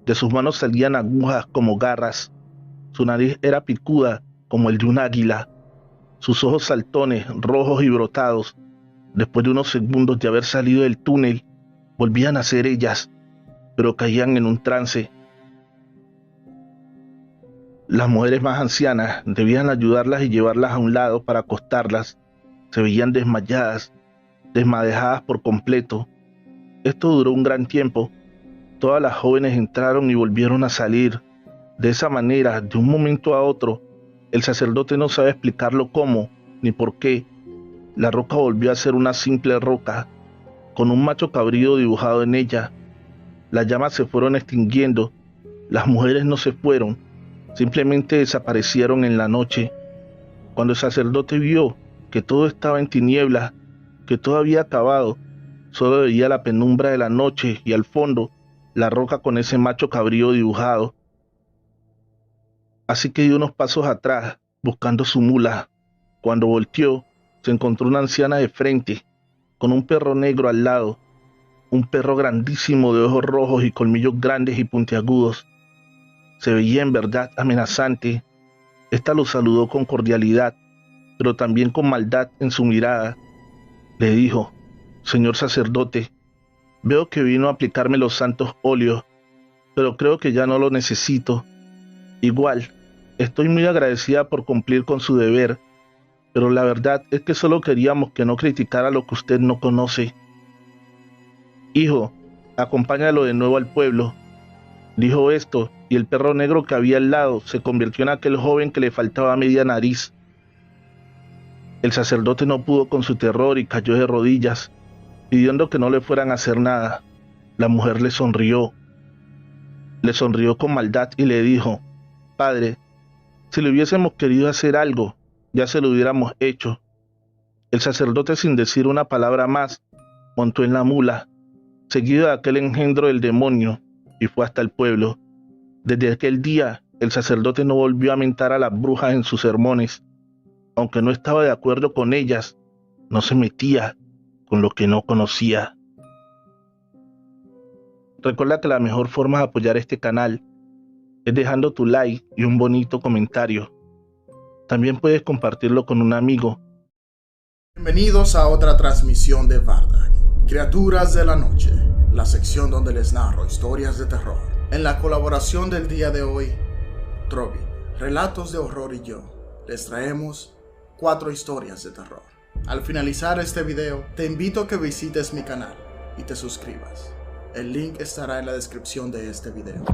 De sus manos salían agujas como garras. Su nariz era picuda como el de un águila. Sus ojos saltones, rojos y brotados. Después de unos segundos de haber salido del túnel, volvían a ser ellas, pero caían en un trance. Las mujeres más ancianas debían ayudarlas y llevarlas a un lado para acostarlas. Se veían desmayadas, desmadejadas por completo. Esto duró un gran tiempo. Todas las jóvenes entraron y volvieron a salir. De esa manera, de un momento a otro, el sacerdote no sabe explicarlo cómo ni por qué. La roca volvió a ser una simple roca, con un macho cabrío dibujado en ella. Las llamas se fueron extinguiendo, las mujeres no se fueron, simplemente desaparecieron en la noche. Cuando el sacerdote vio que todo estaba en tinieblas, que todo había acabado, solo veía la penumbra de la noche y al fondo la roca con ese macho cabrío dibujado. Así que dio unos pasos atrás, buscando su mula. Cuando volteó, se encontró una anciana de frente, con un perro negro al lado, un perro grandísimo de ojos rojos y colmillos grandes y puntiagudos. Se veía en verdad amenazante. Esta lo saludó con cordialidad, pero también con maldad en su mirada. Le dijo: «Señor sacerdote, veo que vino a aplicarme los santos óleos, pero creo que ya no lo necesito. Igual, estoy muy agradecida por cumplir con su deber, pero la verdad es que solo queríamos que no criticara lo que usted no conoce. Hijo, acompáñalo de nuevo al pueblo». Dijo esto, y el perro negro que había al lado se convirtió en aquel joven que le faltaba media nariz. El sacerdote no pudo con su terror y cayó de rodillas, pidiendo que no le fueran a hacer nada. La mujer le sonrió con maldad y le dijo: «Padre, si le hubiésemos querido hacer algo, ya se lo hubiéramos hecho». El sacerdote, sin decir una palabra más, montó en la mula, seguido de aquel engendro del demonio, y fue hasta el pueblo. Desde aquel día, el sacerdote no volvió a mentar a las brujas en sus sermones. Aunque no estaba de acuerdo con ellas, no se metía con lo que no conocía. Recuerda que la mejor forma de apoyar este canal es dejando tu like y un bonito comentario. También puedes compartirlo con un amigo. Bienvenidos a otra transmisión de Vardak, Criaturas de la Noche, la sección donde les narro historias de terror. En la colaboración del día de hoy, Trovi, Relatos de Horror y yo, les traemos 4 historias de terror. Al finalizar este video, te invito a que visites mi canal y te suscribas. El link estará en la descripción de este video.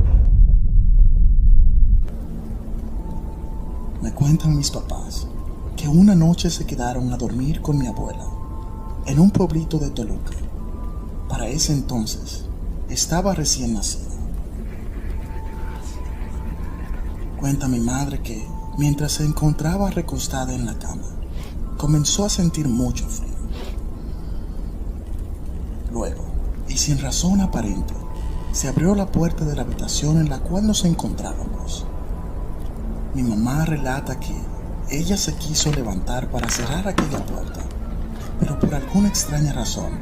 Me cuentan mis papás que una noche se quedaron a dormir con mi abuela en un pueblito de Toluca. Para ese entonces, estaba recién nacida. Cuenta mi madre que, mientras se encontraba recostada en la cama, comenzó a sentir mucho frío. Luego, y sin razón aparente, se abrió la puerta de la habitación en la cual nos encontrábamos. Mi mamá relata que ella se quiso levantar para cerrar aquella puerta, pero por alguna extraña razón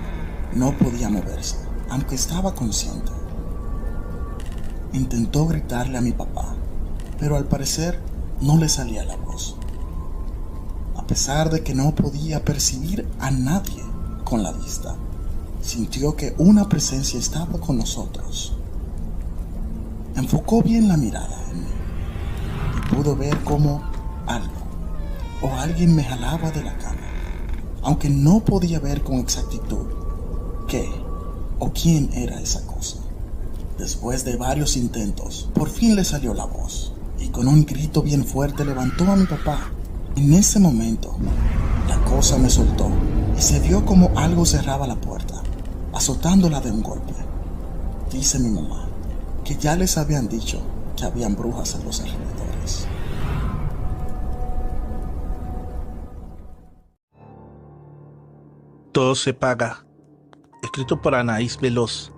no podía moverse, aunque estaba consciente. Intentó gritarle a mi papá, pero al parecer no le salía la voz. A pesar de que no podía percibir a nadie con la vista, sintió que una presencia estaba con nosotros. Enfocó bien la mirada en mí y pudo ver cómo algo o alguien me jalaba de la cama, aunque no podía ver con exactitud qué o quién era esa cosa. Después de varios intentos, por fin le salió la voz y con un grito bien fuerte levantó a mi papá. En ese momento, la cosa me soltó y se vio como algo cerraba la puerta, azotándola de un golpe. Dice mi mamá que ya les habían dicho que habían brujas en los alrededores. Todo se paga. Escrito por Anaís Veloz.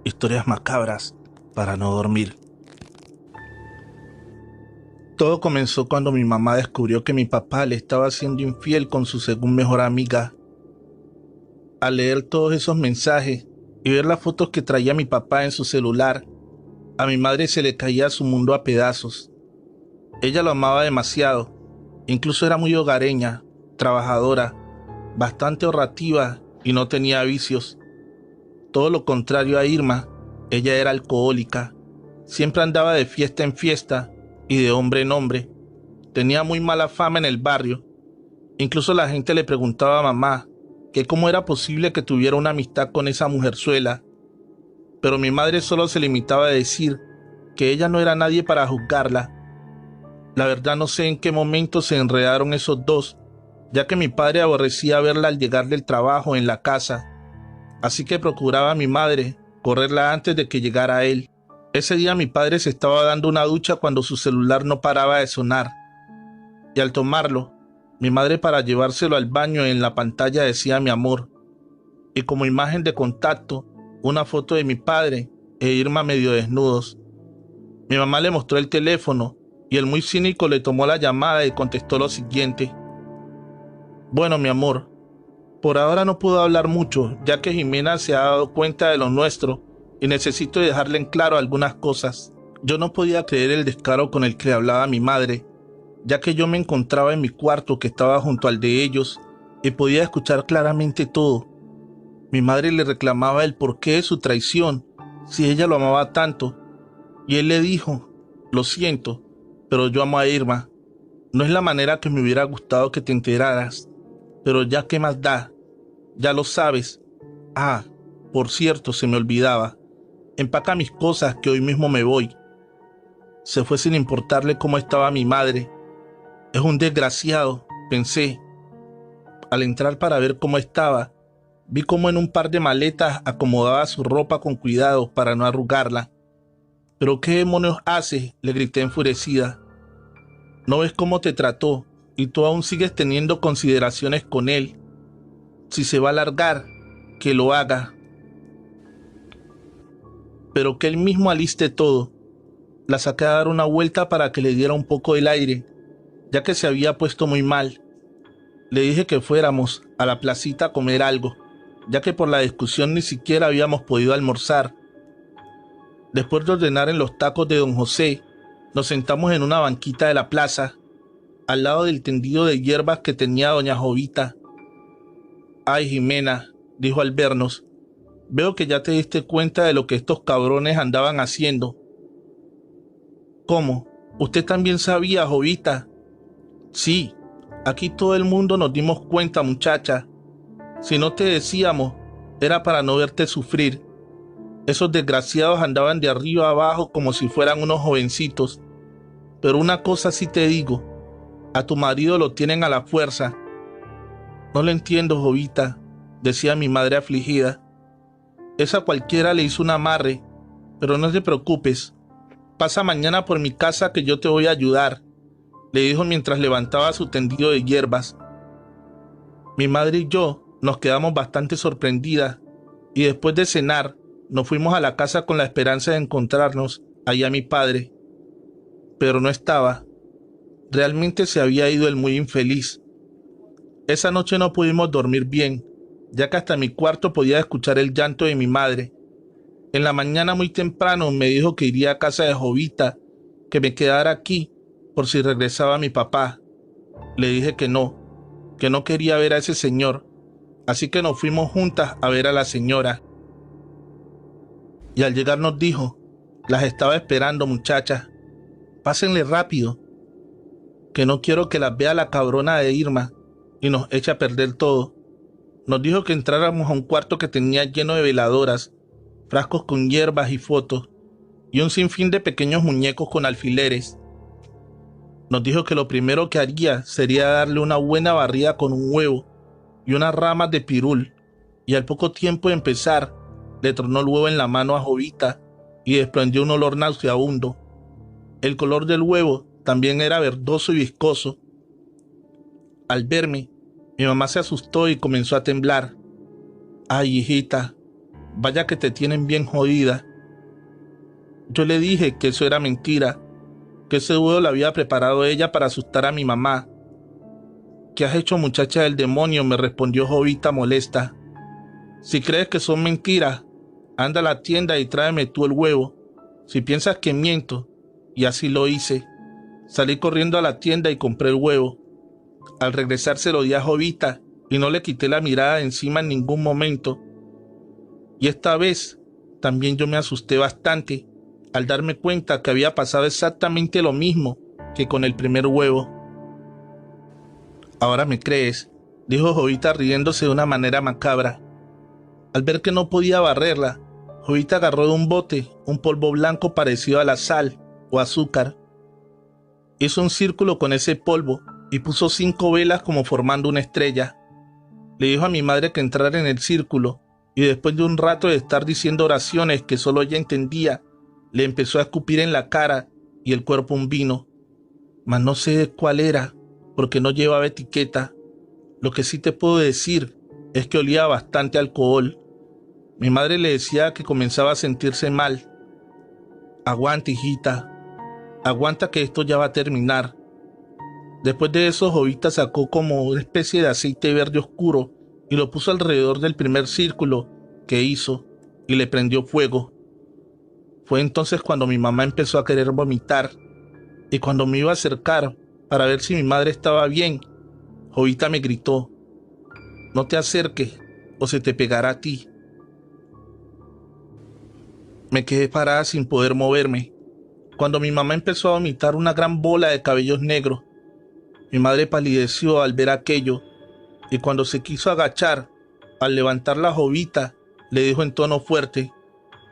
Historias macabras para no dormir. Todo comenzó cuando mi mamá descubrió que mi papá le estaba siendo infiel con su según mejor amiga. Al leer todos esos mensajes y ver las fotos que traía mi papá en su celular, a mi madre se le caía su mundo a pedazos. Ella lo amaba demasiado, incluso era muy hogareña, trabajadora, bastante ahorrativa y no tenía vicios. Todo lo contrario a Irma, ella era alcohólica, siempre andaba de fiesta en fiesta y de hombre en hombre. Tenía muy mala fama en el barrio. Incluso la gente le preguntaba a mamá que cómo era posible que tuviera una amistad con esa mujerzuela. pero mi madre solo se limitaba a decir que ella no era nadie para juzgarla. La verdad no sé en qué momento se enredaron esos dos, ya que mi padre aborrecía verla al llegar del trabajo en la casa, así que procuraba a mi madre correrla antes de que llegara a él. Ese día mi padre se estaba dando una ducha cuando su celular no paraba de sonar, y al tomarlo, mi madre para llevárselo al baño en la pantalla decía mi amor, y como imagen de contacto, una foto de mi padre e Irma medio desnudos. Mi mamá le mostró el teléfono y el muy cínico le tomó la llamada y contestó lo siguiente: bueno, mi amor, por ahora no puedo hablar mucho, ya que Jimena se ha dado cuenta de lo nuestro y necesito dejarle en claro algunas cosas. Yo no podía creer el descaro con el que hablaba mi madre, ya que yo me encontraba en mi cuarto que estaba junto al de ellos y podía escuchar claramente todo. Mi madre le reclamaba el porqué de su traición, si ella lo amaba tanto, y él le dijo: lo siento, pero yo amo a Irma. No es la manera que me hubiera gustado que te enteraras, pero ya qué más da, ya lo sabes. Ah, por cierto, se me olvidaba, empaca mis cosas que hoy mismo me voy. Se fue sin importarle cómo estaba mi madre. Es un desgraciado, pensé. Al entrar para ver cómo estaba, vi cómo en un par de maletas acomodaba su ropa con cuidado para no arrugarla. ¿Pero qué demonios haces?, le grité enfurecida. ¿No ves cómo te trató y tú aún sigues teniendo consideraciones con él? Si se va a largar, que lo haga. Pero que él mismo aliste todo. La saqué a dar una vuelta para que le diera un poco del aire, ya que se había puesto muy mal. Le dije que fuéramos a la placita a comer algo, ya que por la discusión ni siquiera habíamos podido almorzar. Después de ordenar en los tacos de don José, nos sentamos en una banquita de la plaza, al lado del tendido de hierbas que tenía doña Jovita. Ay, Jimena, dijo al vernos, veo que ya te diste cuenta de lo que estos cabrones andaban haciendo. ¿Cómo? ¿Usted también sabía, Jovita? Sí, aquí todo el mundo nos dimos cuenta, muchacha. Si no te decíamos, era para no verte sufrir. Esos desgraciados andaban de arriba a abajo como si fueran unos jovencitos. Pero una cosa sí te digo, a tu marido lo tienen a la fuerza. No lo entiendo, Jovita, decía mi madre afligida. Esa cualquiera le hizo un amarre, pero no te preocupes. Pasa mañana por mi casa que yo te voy a ayudar, le dijo mientras levantaba su tendido de hierbas. Mi madre y yo nos quedamos bastante sorprendidas y después de cenar nos fuimos a la casa con la esperanza de encontrarnos allá a mi padre. Pero no estaba. Realmente se había ido el muy infeliz. Esa noche no pudimos dormir bien, ya que hasta mi cuarto podía escuchar el llanto de mi madre. En la mañana muy temprano me dijo que iría a casa de Jovita, que me quedara aquí por si regresaba mi papá. Le dije que no quería ver a ese señor, así que nos fuimos juntas a ver a la señora. Y al llegar nos dijo: las estaba esperando, muchachas. Pásenle rápido, que no quiero que las vea la cabrona de Irma y nos eche a perder todo. Nos dijo que entráramos a un cuarto que tenía lleno de veladoras, frascos con hierbas y fotos, y un sinfín de pequeños muñecos con alfileres. Nos dijo que lo primero que haría sería darle una buena barrida con un huevo y unas ramas de pirul, y al poco tiempo de empezar, le tronó el huevo en la mano a Jovita y desprendió un olor nauseabundo. El color del huevo también era verdoso y viscoso. Al verme, mi mamá se asustó y comenzó a temblar. Ay, hijita, vaya que te tienen bien jodida. Yo le dije que eso era mentira, que ese huevo lo había preparado ella para asustar a mi mamá. ¿Qué has hecho, muchacha del demonio?, me respondió Jovita molesta. Si crees que son mentiras, anda a la tienda y tráeme tú el huevo. Si piensas que miento, y así lo hice. Salí corriendo a la tienda y compré el huevo. Al regresar se lo di a Jovita y no le quité la mirada de encima en ningún momento. Y esta vez también yo me asusté bastante al darme cuenta que había pasado exactamente lo mismo que con el primer huevo. ¿Ahora me crees?, dijo Jovita riéndose de una manera macabra. Al ver que no podía barrerla, Jovita agarró de un bote un polvo blanco parecido a la sal o azúcar. Hizo un círculo con ese polvo y puso 5 velas como formando una estrella. Le dijo a mi madre que entrara en el círculo y después de un rato de estar diciendo oraciones que solo ella entendía, le empezó a escupir en la cara y el cuerpo un vino. Mas no sé de cuál era, porque no llevaba etiqueta. Lo que sí te puedo decir es que olía bastante alcohol. Mi madre le decía que comenzaba a sentirse mal. Aguanta, hijita. Aguanta que esto ya va a terminar. Después de eso, Jovita sacó como una especie de aceite verde oscuro y lo puso alrededor del primer círculo que hizo y le prendió fuego. Fue entonces cuando mi mamá empezó a querer vomitar y cuando me iba a acercar para ver si mi madre estaba bien, Jovita me gritó: no te acerques o se te pegará a ti. Me quedé parada sin poder moverme. Cuando mi mamá empezó a vomitar una gran bola de cabellos negros, mi madre palideció al ver aquello y cuando se quiso agachar, al levantar la Jovita, le dijo en tono fuerte: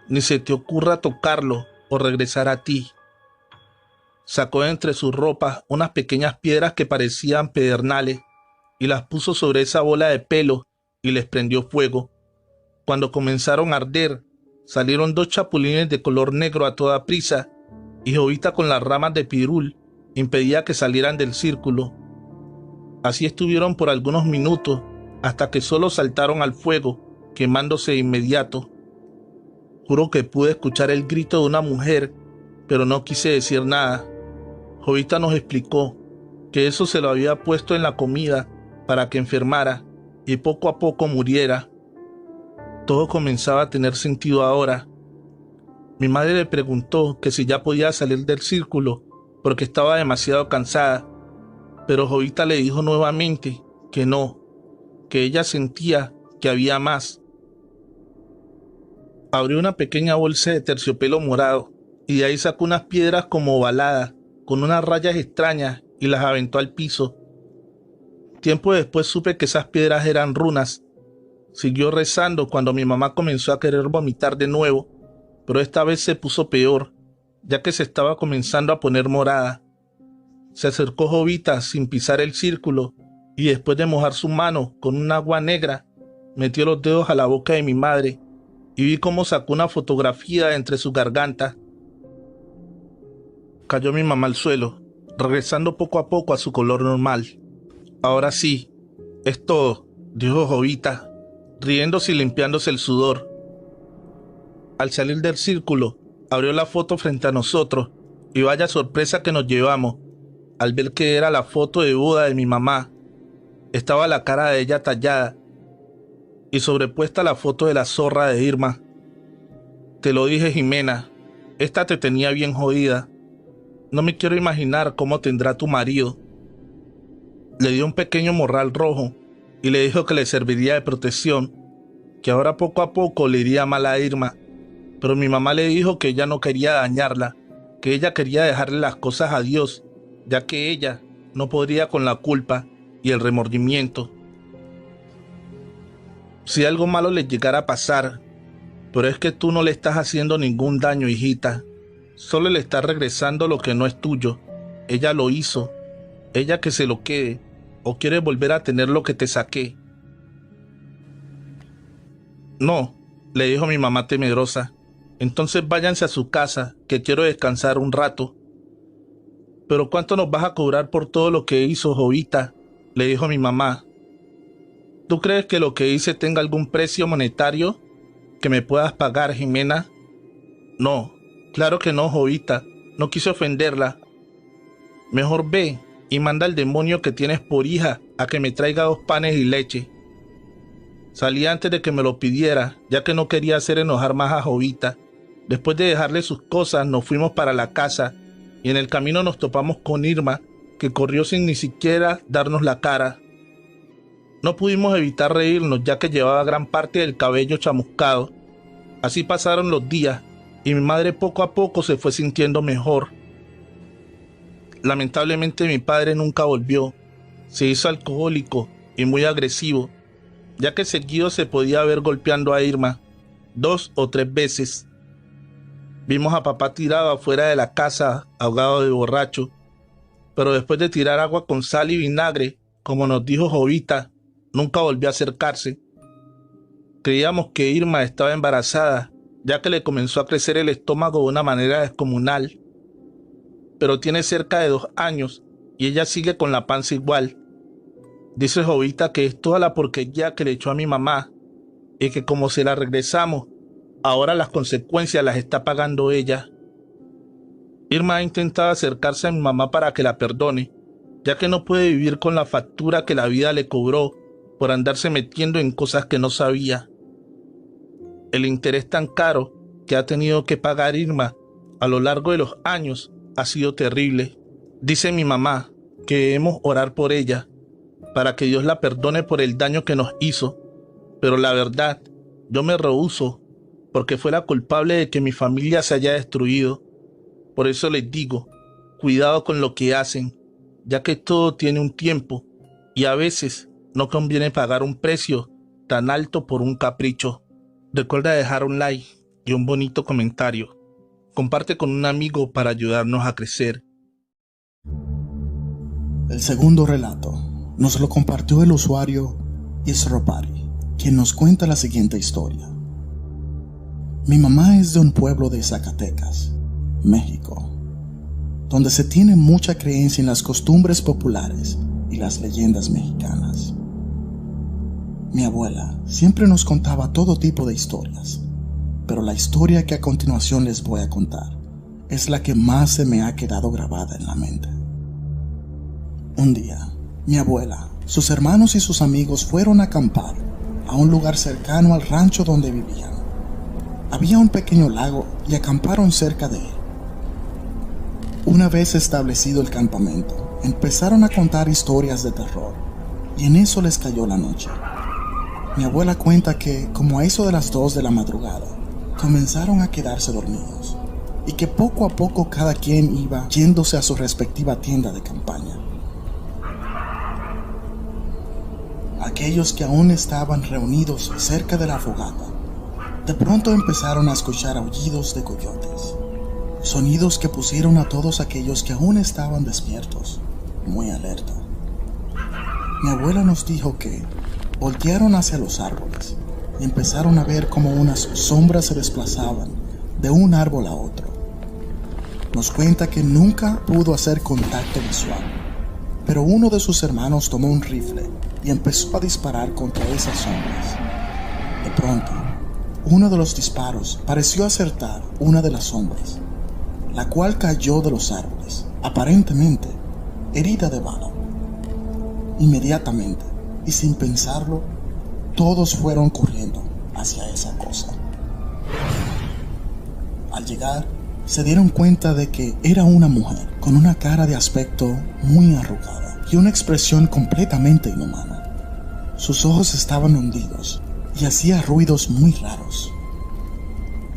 ni se te ocurra tocarlo o regresar a ti. Sacó de entre sus ropas unas pequeñas piedras que parecían pedernales y las puso sobre esa bola de pelo y les prendió fuego. Cuando comenzaron a arder, salieron 2 chapulines de color negro a toda prisa y Jovita con las ramas de pirul impedía que salieran del círculo. Así estuvieron por algunos minutos hasta que solo saltaron al fuego, quemándose de inmediato. Juro que pude escuchar el grito de una mujer, pero no quise decir nada. Jovita nos explicó que eso se lo había puesto en la comida para que enfermara y poco a poco muriera. Todo comenzaba a tener sentido ahora. Mi madre le preguntó que si ya podía salir del círculo porque estaba demasiado cansada, pero Jovita le dijo nuevamente que no, que ella sentía que había más. Abrió una pequeña bolsa de terciopelo morado y de ahí sacó unas piedras como ovaladas, con unas rayas extrañas y las aventó al piso. Tiempo después supe que esas piedras eran runas. Siguió rezando cuando mi mamá comenzó a querer vomitar de nuevo, pero esta vez se puso peor, ya que se estaba comenzando a poner morada. Se acercó Jovita sin pisar el círculo y después de mojar su mano con un agua negra, metió los dedos a la boca de mi madre y vi cómo sacó una fotografía de entre su garganta. Cayó mi mamá al suelo, regresando poco a poco a su color normal. Ahora sí, es todo, dijo Jovita, riéndose y limpiándose el sudor. Al salir del círculo, abrió la foto frente a nosotros y vaya sorpresa que nos llevamos al ver que era la foto de boda de mi mamá. Estaba la cara de ella tallada y sobrepuesta la foto de la zorra de Irma. Te lo dije, Jimena, esta te tenía bien jodida. No me quiero imaginar cómo tendrá tu marido. Le dio un pequeño morral rojo y le dijo que le serviría de protección, que ahora poco a poco le iría mal a Irma, pero mi mamá le dijo que ella no quería dañarla, que ella quería dejarle las cosas a Dios, ya que ella no podría con la culpa y el remordimiento. Si algo malo le llegara a pasar, pero es que tú no le estás haciendo ningún daño, hijita, solo le estás regresando lo que no es tuyo. Ella lo hizo, ella que se lo quede, o quieres volver a tener lo que te saqué. No, le dijo mi mamá temerosa, entonces váyanse a su casa, que quiero descansar un rato. ¿Pero cuánto nos vas a cobrar por todo lo que hizo, Jovita?, le dijo mi mamá. ¿Tú crees que lo que hice tenga algún precio monetario que me puedas pagar, Jimena? No, claro que no, Jovita, no quise ofenderla. Mejor ve y manda al demonio que tienes por hija a que me traiga 2 panes y leche. Salí antes de que me lo pidiera, ya que no quería hacer enojar más a Jovita. Después de dejarle sus cosas, nos fuimos para la casa y en el camino nos topamos con Irma, que corrió sin ni siquiera darnos la cara. No pudimos evitar reírnos, ya que llevaba gran parte del cabello chamuscado. Así pasaron los días y mi madre poco a poco se fue sintiendo mejor. Lamentablemente mi padre nunca volvió. Se hizo alcohólico y muy agresivo, ya que seguido se podía ver golpeando a Irma, 2 o 3 veces. Vimos a papá tirado afuera de la casa, ahogado de borracho, pero después de tirar agua con sal y vinagre, como nos dijo Jovita, nunca volvió a acercarse. Creíamos que Irma estaba embarazada, ya que le comenzó a crecer el estómago de una manera descomunal. Pero tiene cerca de 2 años y ella sigue con la panza igual. Dice Jovita que es toda la porquería que le echó a mi mamá y que como se la regresamos, ahora las consecuencias las está pagando ella. Irma ha intentado acercarse a mi mamá para que la perdone, ya que no puede vivir con la factura que la vida le cobró por andarse metiendo en cosas que no sabía. El interés tan caro que ha tenido que pagar Irma a lo largo de los años ha sido terrible. Dice mi mamá que debemos orar por ella, para que Dios la perdone por el daño que nos hizo, pero la verdad, yo me rehúso, porque fue la culpable de que mi familia se haya destruido. Por eso les digo, cuidado con lo que hacen, ya que todo tiene un tiempo, y a veces no conviene pagar un precio tan alto por un capricho. Recuerda dejar un like y un bonito comentario. Comparte con un amigo para ayudarnos a crecer. El segundo relato nos lo compartió el usuario Isropari, quien nos cuenta la siguiente historia. Mi mamá es de un pueblo de Zacatecas, México, donde se tiene mucha creencia en las costumbres populares y las leyendas mexicanas. Mi abuela siempre nos contaba todo tipo de historias, pero la historia que a continuación les voy a contar es la que más se me ha quedado grabada en la mente. Un día, mi abuela, sus hermanos y sus amigos fueron a acampar a un lugar cercano al rancho donde vivían. Había un pequeño lago y acamparon cerca de él. Una vez establecido el campamento, empezaron a contar historias de terror, y en eso les cayó la noche. Mi abuela cuenta que, como a eso de las 2 de la madrugada, comenzaron a quedarse dormidos, y que poco a poco cada quien iba yéndose a su respectiva tienda de campaña. Aquellos que aún estaban reunidos cerca de la fogata, de pronto empezaron a escuchar aullidos de coyotes, sonidos que pusieron a todos aquellos que aún estaban despiertos muy alerta. Mi abuela nos dijo que voltearon hacia los árboles y empezaron a ver cómo unas sombras se desplazaban de un árbol a otro. Nos cuenta que nunca pudo hacer contacto visual, pero uno de sus hermanos tomó un rifle y empezó a disparar contra esas sombras. De pronto, uno de los disparos pareció acertar una de las sombras, la cual cayó de los árboles, aparentemente herida de bala. Inmediatamente, y sin pensarlo, todos fueron corriendo hacia esa cosa. Al llegar, se dieron cuenta de que era una mujer con una cara de aspecto muy arrugada y una expresión completamente inhumana. Sus ojos estaban hundidos y hacía ruidos muy raros.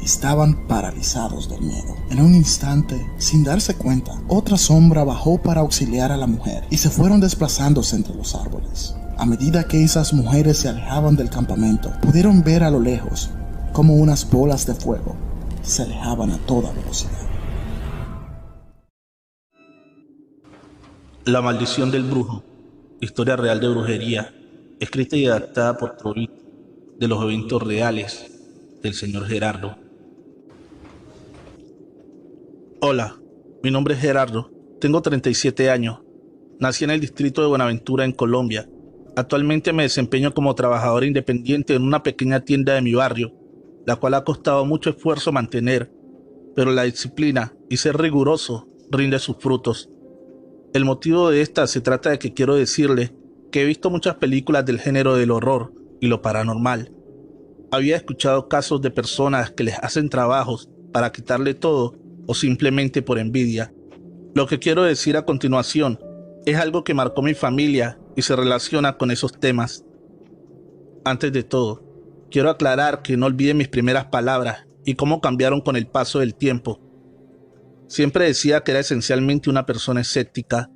Estaban paralizados del miedo. En un instante, sin darse cuenta, otra sombra bajó para auxiliar a la mujer y se fueron desplazándose entre los árboles. A medida que esas mujeres se alejaban del campamento, pudieron ver a lo lejos como unas bolas de fuego se alejaban a toda velocidad. La maldición del brujo, historia real de brujería, escrita y adaptada por Trovit, de los eventos reales del señor Gerardo. Hola, mi nombre es Gerardo, tengo 37 años, nací en el distrito de Buenaventura, en Colombia. Actualmente me desempeño como trabajador independiente en una pequeña tienda de mi barrio, la cual ha costado mucho esfuerzo mantener, pero la disciplina y ser riguroso rinde sus frutos. El motivo de esta se trata de que quiero decirles que he visto muchas películas del género del horror y lo paranormal. Había escuchado casos de personas que les hacen trabajos para quitarle todo o simplemente por envidia. Lo que quiero decir a continuación es algo que marcó mi familia y se relaciona con esos temas. Antes de todo, quiero aclarar que no olviden mis primeras palabras y cómo cambiaron con el paso del tiempo. Siempre decía que era esencialmente una persona escéptica.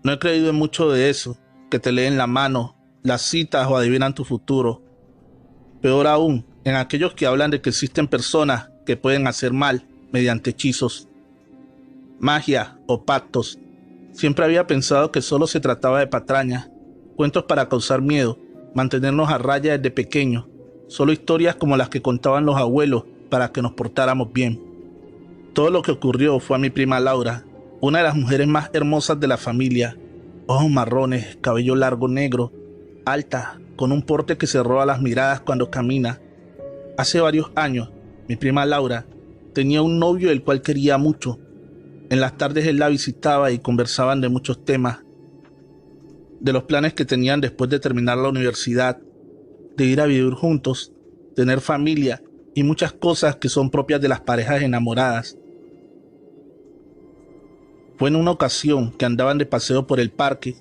No he creído en mucho de eso, que te leen la mano, las citas o adivinan tu futuro. Peor aún, en aquellos que hablan de que existen personas que pueden hacer mal mediante hechizos, magia o pactos. Siempre había pensado que solo se trataba de patrañas, cuentos para causar miedo, mantenernos a raya desde pequeños, solo historias como las que contaban los abuelos para que nos portáramos bien. Todo lo que ocurrió fue a mi prima Laura, una de las mujeres más hermosas de la familia, ojos marrones, cabello largo negro, alta, con un porte que se roba las miradas cuando camina. Hace varios años, mi prima Laura tenía un novio el cual quería mucho. En las tardes él la visitaba y conversaban de muchos temas, de los planes que tenían después de terminar la universidad, de ir a vivir juntos, tener familia y muchas cosas que son propias de las parejas enamoradas. Fue en una ocasión que andaban de paseo por el parque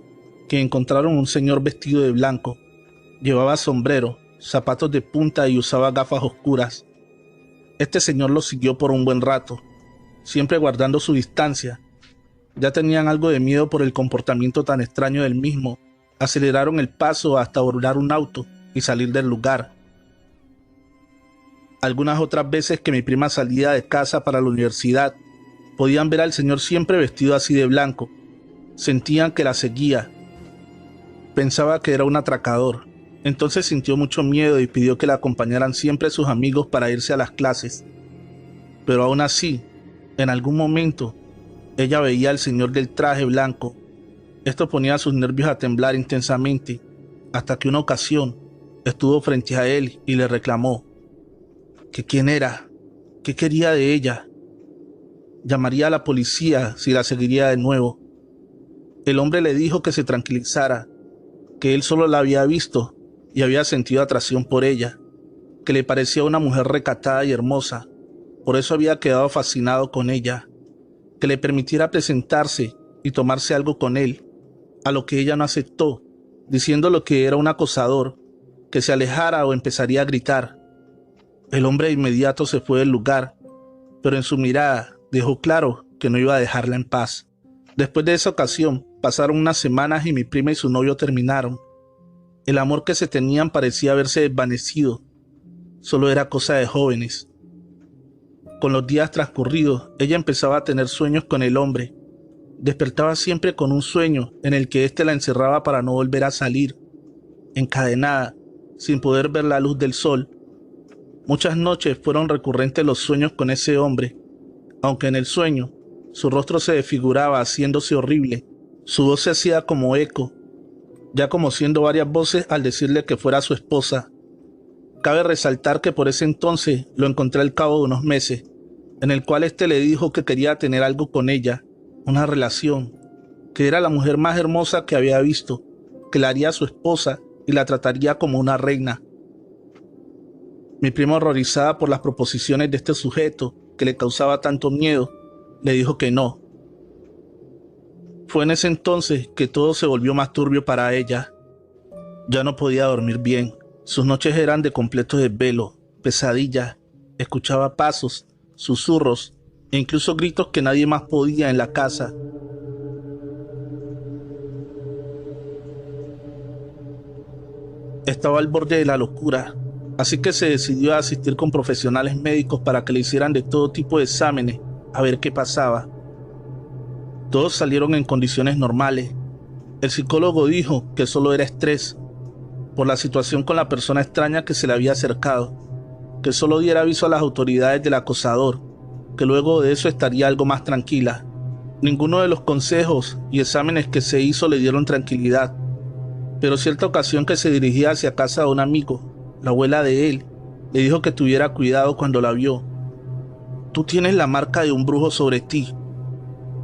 que encontraron un señor vestido de blanco. Llevaba sombrero, zapatos de punta y usaba gafas oscuras. Este señor lo siguió por un buen rato, siempre guardando su distancia. Ya tenían algo de miedo por el comportamiento tan extraño del mismo. Aceleraron el paso hasta abordar un auto y salir del lugar. Algunas otras veces que mi prima salía de casa para la universidad, podían ver al señor siempre vestido así de blanco. Sentían que la seguía. Pensaba que era un atracador. Entonces sintió mucho miedo y pidió que la acompañaran siempre sus amigos para irse a las clases. Pero aún así, en algún momento, ella veía al señor del traje blanco. Esto ponía sus nervios a temblar intensamente, hasta que una ocasión estuvo frente a él y le reclamó que quién era, qué quería de ella. Llamaría a la policía si la seguiría de nuevo. El hombre le dijo que se tranquilizara, que él solo la había visto y había sentido atracción por ella, que le parecía una mujer recatada y hermosa, por eso había quedado fascinado con ella, que le permitiera presentarse y tomarse algo con él, a lo que ella no aceptó, diciéndole que era un acosador, que se alejara o empezaría a gritar. El hombre de inmediato se fue del lugar, pero en su mirada dejó claro que no iba a dejarla en paz. Después de esa ocasión, pasaron unas semanas y mi prima y su novio terminaron. El amor que se tenían parecía haberse desvanecido. Solo era cosa de jóvenes. Con los días transcurridos, ella empezaba a tener sueños con el hombre. Despertaba siempre con un sueño en el que éste la encerraba para no volver a salir, encadenada, sin poder ver la luz del sol. Muchas noches fueron recurrentes los sueños con ese hombre, aunque en el sueño su rostro se desfiguraba haciéndose horrible. Su voz se hacía como eco, ya conociendo varias voces al decirle que fuera su esposa. Cabe resaltar que por ese entonces lo encontré al cabo de unos meses, en el cual éste le dijo que quería tener algo con ella, una relación, que era la mujer más hermosa que había visto, que la haría su esposa y la trataría como una reina. Mi prima, horrorizada por las proposiciones de este sujeto que le causaba tanto miedo, le dijo que no. Fue en ese entonces que todo se volvió más turbio para ella. Ya no podía dormir bien. Sus noches eran de completo desvelo, pesadillas. Escuchaba pasos, susurros e incluso gritos que nadie más podía en la casa. Estaba al borde de la locura, así que se decidió a asistir con profesionales médicos para que le hicieran de todo tipo de exámenes a ver qué pasaba. Todos salieron en condiciones normales. El psicólogo dijo que solo era estrés por la situación con la persona extraña que se le había acercado, que solo diera aviso a las autoridades del acosador, que luego de eso estaría algo más tranquila. Ninguno de los consejos y exámenes que se hizo le dieron tranquilidad, pero cierta ocasión que se dirigía hacia casa de un amigo, la abuela de él, le dijo que tuviera cuidado cuando la vio. Tú tienes la marca de un brujo sobre ti.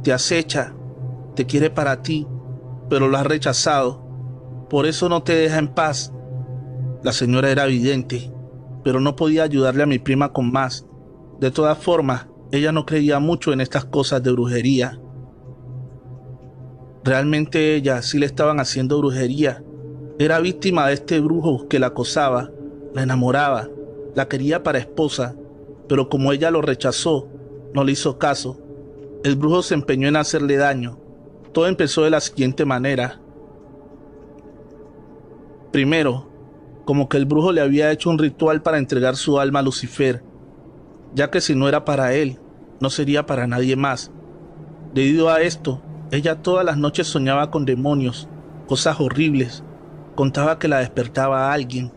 Te acecha, te quiere para ti, pero lo has rechazado. Por eso no te deja en paz. La señora era vidente, pero no podía ayudarle a mi prima con más. De todas formas, ella no creía mucho en estas cosas de brujería. Realmente ella sí le estaban haciendo brujería. Era víctima de este brujo que la acosaba, la enamoraba, la quería para esposa, pero como ella lo rechazó, no le hizo caso. El brujo se empeñó en hacerle daño. Todo empezó de la siguiente manera. Primero, como que el brujo le había hecho un ritual para entregar su alma a Lucifer, ya que si no era para él, no sería para nadie más. Debido a esto, ella todas las noches soñaba con demonios, cosas horribles. Contaba que la despertaba a alguien,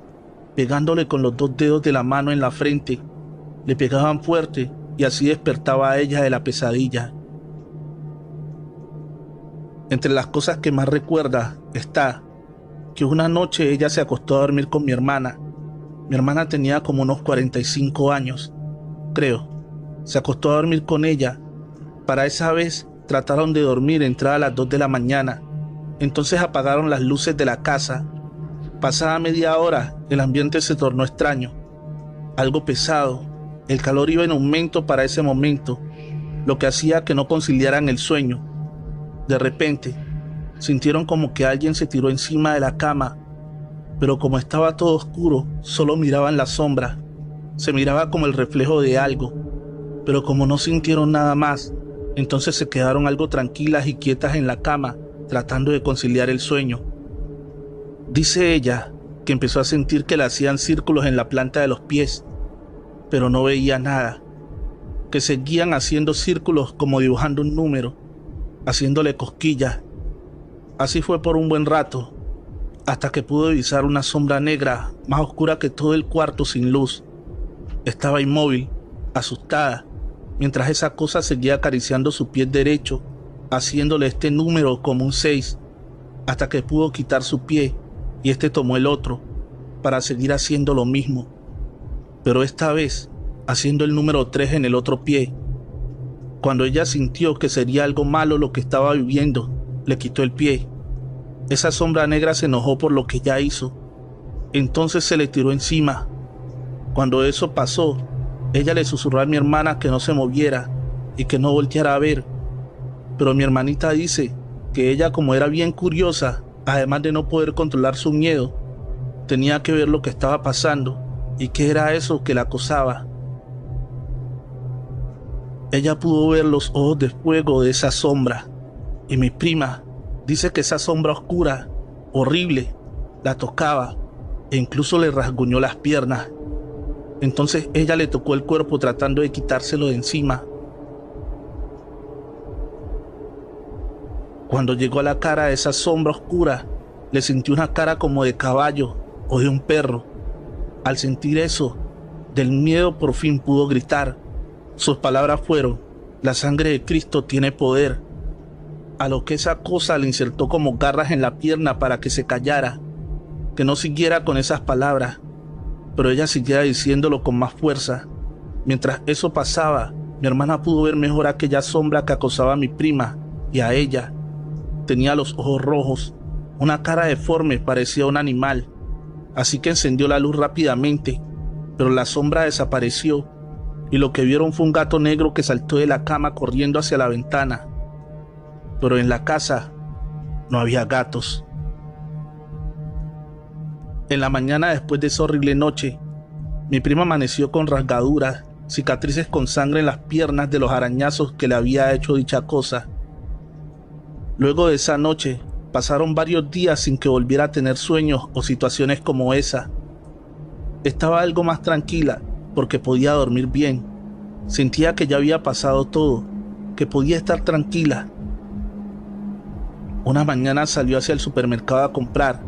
pegándole con los 2 dedos de la mano en la frente. Le pegaban fuerte y así despertaba a ella de la pesadilla. Entre las cosas que más recuerda está que una noche ella se acostó a dormir con mi hermana. Mi hermana tenía como unos 45 años, creo. Se acostó a dormir con ella. Para esa vez trataron de dormir entrada a las 2 de la mañana. Entonces apagaron las luces de la casa. Pasada media hora, el ambiente se tornó extraño, algo pesado. El calor iba en aumento para ese momento, lo que hacía que no conciliaran el sueño. De repente, sintieron como que alguien se tiró encima de la cama, pero como estaba todo oscuro, solo miraban la sombra. Se miraba como el reflejo de algo, pero como no sintieron nada más, entonces se quedaron algo tranquilas y quietas en la cama, tratando de conciliar el sueño. Dice ella que empezó a sentir que le hacían círculos en la planta de los pies, pero no veía nada, que seguían haciendo círculos como dibujando un número, haciéndole cosquillas. Así fue por un buen rato, hasta que pudo divisar una sombra negra más oscura que todo el cuarto sin luz. Estaba inmóvil, asustada, mientras esa cosa seguía acariciando su pie derecho, haciéndole este número como un 6, hasta que pudo quitar su pie y este tomó el otro para seguir haciendo lo mismo, pero esta vez haciendo el número 3 en el otro pie. Cuando ella sintió que sería algo malo lo que estaba viviendo, le quitó el pie. Esa sombra negra se enojó por lo que ella hizo, entonces se le tiró encima. Cuando eso pasó, ella le susurró a mi hermana que no se moviera y que no volteara a ver, pero mi hermanita dice que ella, como era bien curiosa, además de no poder controlar su miedo, tenía que ver lo que estaba pasando y qué era eso que la acosaba. Ella pudo ver los ojos de fuego de esa sombra, y mi prima dice que esa sombra oscura, horrible, la tocaba e incluso le rasguñó las piernas. Entonces ella le tocó el cuerpo tratando de quitárselo de encima. Cuando llegó a la cara de esa sombra oscura, le sintió una cara como de caballo o de un perro. Al sentir eso, del miedo por fin pudo gritar. Sus palabras fueron: "La sangre de Cristo tiene poder". A lo que esa cosa le insertó como garras en la pierna para que se callara, que no siguiera con esas palabras, pero ella seguía diciéndolo con más fuerza. Mientras eso pasaba, mi hermana pudo ver mejor aquella sombra que acosaba a mi prima y a ella. Tenía los ojos rojos, una cara deforme, parecía un animal, así que encendió la luz rápidamente, pero la sombra desapareció y lo que vieron fue un gato negro que saltó de la cama corriendo hacia la ventana. Pero en la casa no había gatos. En la mañana después de esa horrible noche, mi prima amaneció con rasgaduras, cicatrices con sangre en las piernas de los arañazos que le había hecho dicha cosa. Luego de esa noche, pasaron varios días sin que volviera a tener sueños o situaciones como esa. Estaba algo más tranquila porque podía dormir bien. Sentía que ya había pasado todo, que podía estar tranquila. Una mañana salió hacia el supermercado a comprar.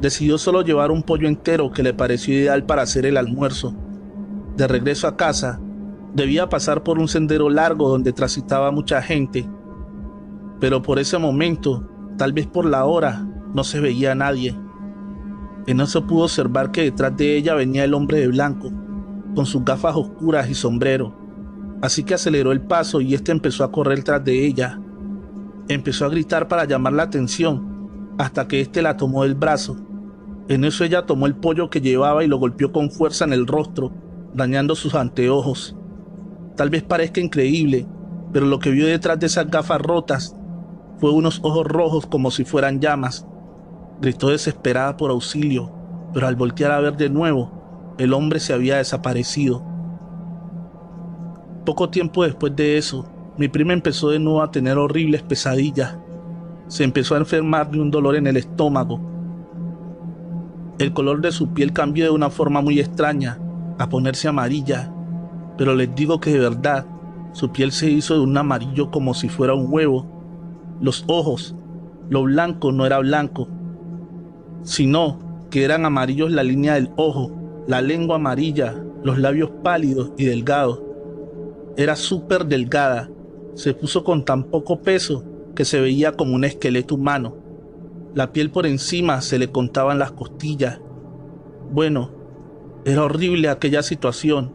Decidió solo llevar un pollo entero que le pareció ideal para hacer el almuerzo. De regreso a casa, debía pasar por un sendero largo donde transitaba mucha gente. Pero por ese momento, tal vez por la hora, no se veía a nadie. En eso pudo observar que detrás de ella venía el hombre de blanco, con sus gafas oscuras y sombrero. Así que aceleró el paso y este empezó a correr tras de ella. Empezó a gritar para llamar la atención, hasta que este la tomó del brazo. En eso ella tomó el pollo que llevaba y lo golpeó con fuerza en el rostro, dañando sus anteojos. Tal vez parezca increíble, pero lo que vio detrás de esas gafas rotas fue unos ojos rojos como si fueran llamas. Gritó desesperada por auxilio, pero al voltear a ver de nuevo, el hombre se había desaparecido. Poco tiempo después de eso, mi prima empezó de nuevo a tener horribles pesadillas. Se empezó a enfermar de un dolor en el estómago. El color de su piel cambió de una forma muy extraña, a ponerse amarilla, pero les digo que de verdad, su piel se hizo de un amarillo como si fuera un huevo. Los ojos, lo blanco no era blanco, sino que eran amarillos la línea del ojo, la lengua amarilla, los labios pálidos y delgados. Era súper delgada, se puso con tan poco peso que se veía como un esqueleto humano. La piel por encima se le contaban las costillas. Bueno, era horrible aquella situación.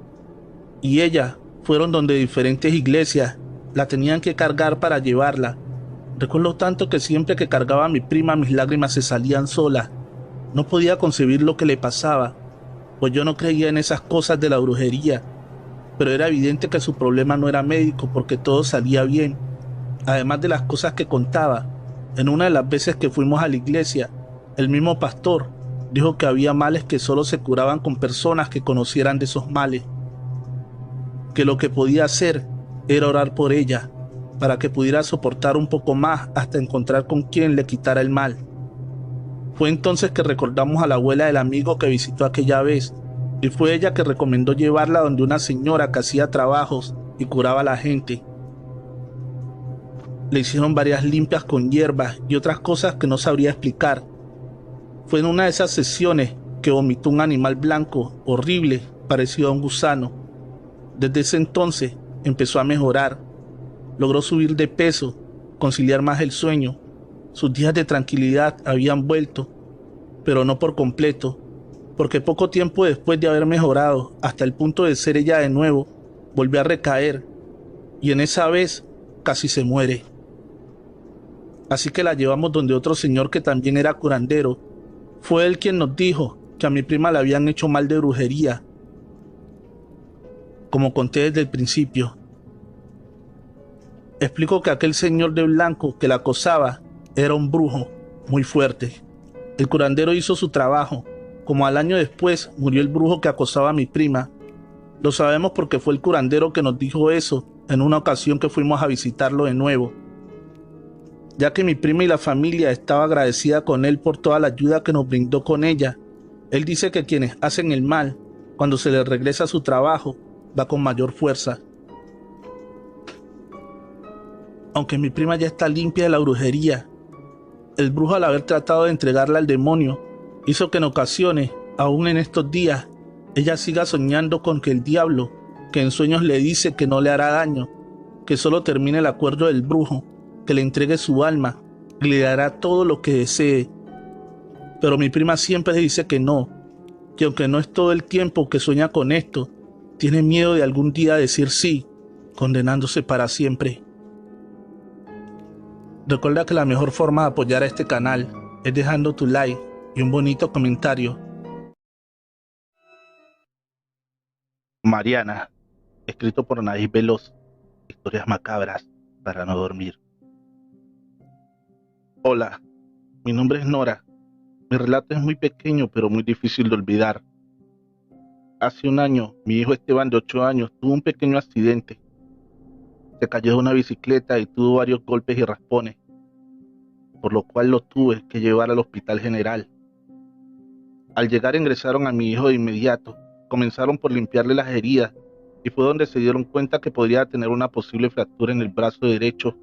Y ella fueron donde diferentes iglesias la tenían que cargar para llevarla. Recuerdo tanto que siempre que cargaba a mi prima mis lágrimas se salían solas. No podía concebir lo que le pasaba, pues yo no creía en esas cosas de la brujería, pero era evidente que su problema no era médico porque todo salía bien. Además de las cosas que contaba, en una de las veces que fuimos a la iglesia, el mismo pastor dijo que había males que solo se curaban con personas que conocieran de esos males, que lo que podía hacer era orar por ella, para que pudiera soportar un poco más hasta encontrar con quien le quitara el mal. Fue entonces que recordamos a la abuela del amigo que visitó aquella vez, y fue ella que recomendó llevarla donde una señora que hacía trabajos y curaba a la gente. Le hicieron varias limpias con hierbas y otras cosas que no sabría explicar. Fue en una de esas sesiones que vomitó un animal blanco, horrible, parecido a un gusano. Desde ese entonces empezó a mejorar. Logró subir de peso, conciliar más el sueño. Sus días de tranquilidad habían vuelto, pero no por completo, porque poco tiempo después de haber mejorado, hasta el punto de ser ella de nuevo, volvió a recaer, y en esa vez casi se muere. Así que la llevamos donde otro señor que también era curandero. Fue él quien nos dijo que a mi prima le habían hecho mal de brujería, como conté desde el principio. Explico que aquel señor de blanco que la acosaba era un brujo muy fuerte. El curandero hizo su trabajo. Como al año después murió el brujo que acosaba a mi prima. Lo sabemos porque fue el curandero que nos dijo eso en una ocasión que fuimos a visitarlo de nuevo, ya que mi prima y la familia estaba agradecida con él por toda la ayuda que nos brindó con ella. Él dice que quienes hacen el mal, cuando se les regresa a su trabajo, va con mayor fuerza. Aunque mi prima ya está limpia de la brujería, el brujo, al haber tratado de entregarla al demonio, hizo que en ocasiones, aún en estos días, ella siga soñando con que el diablo, que en sueños le dice que no le hará daño, que solo termine el acuerdo del brujo, que le entregue su alma y le dará todo lo que desee. Pero mi prima siempre dice que no, que aunque no es todo el tiempo que sueña con esto, tiene miedo de algún día decir sí, condenándose para siempre. Recuerda que la mejor forma de apoyar a este canal es dejando tu like y un bonito comentario. Mariana, escrito por Anaís Veloz. Historias macabras para no dormir. Hola, mi nombre es Nora. Mi relato es muy pequeño pero muy difícil de olvidar. Hace un año, mi hijo Esteban de 8 años tuvo un pequeño accidente. Se cayó de una bicicleta y tuvo varios golpes y raspones, por lo cual lo tuve que llevar al hospital general. Al llegar ingresaron a mi hijo de inmediato, comenzaron por limpiarle las heridas y fue donde se dieron cuenta que podría tener una posible fractura en el brazo derecho,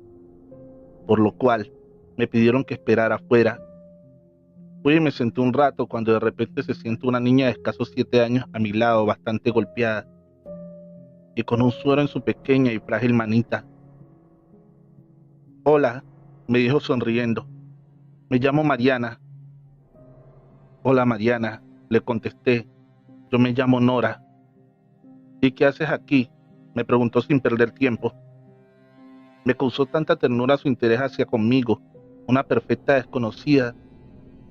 por lo cual me pidieron que esperara afuera. Fui y me senté un rato cuando de repente se siente una niña de escasos 7 años a mi lado, bastante golpeada y con un suero en su pequeña y frágil manita. Hola, me dijo sonriendo. Me llamo Mariana. Hola Mariana, le contesté. Yo me llamo Nora. ¿Y qué haces aquí?, me preguntó sin perder tiempo. Me causó tanta ternura su interés hacia conmigo, una perfecta desconocida.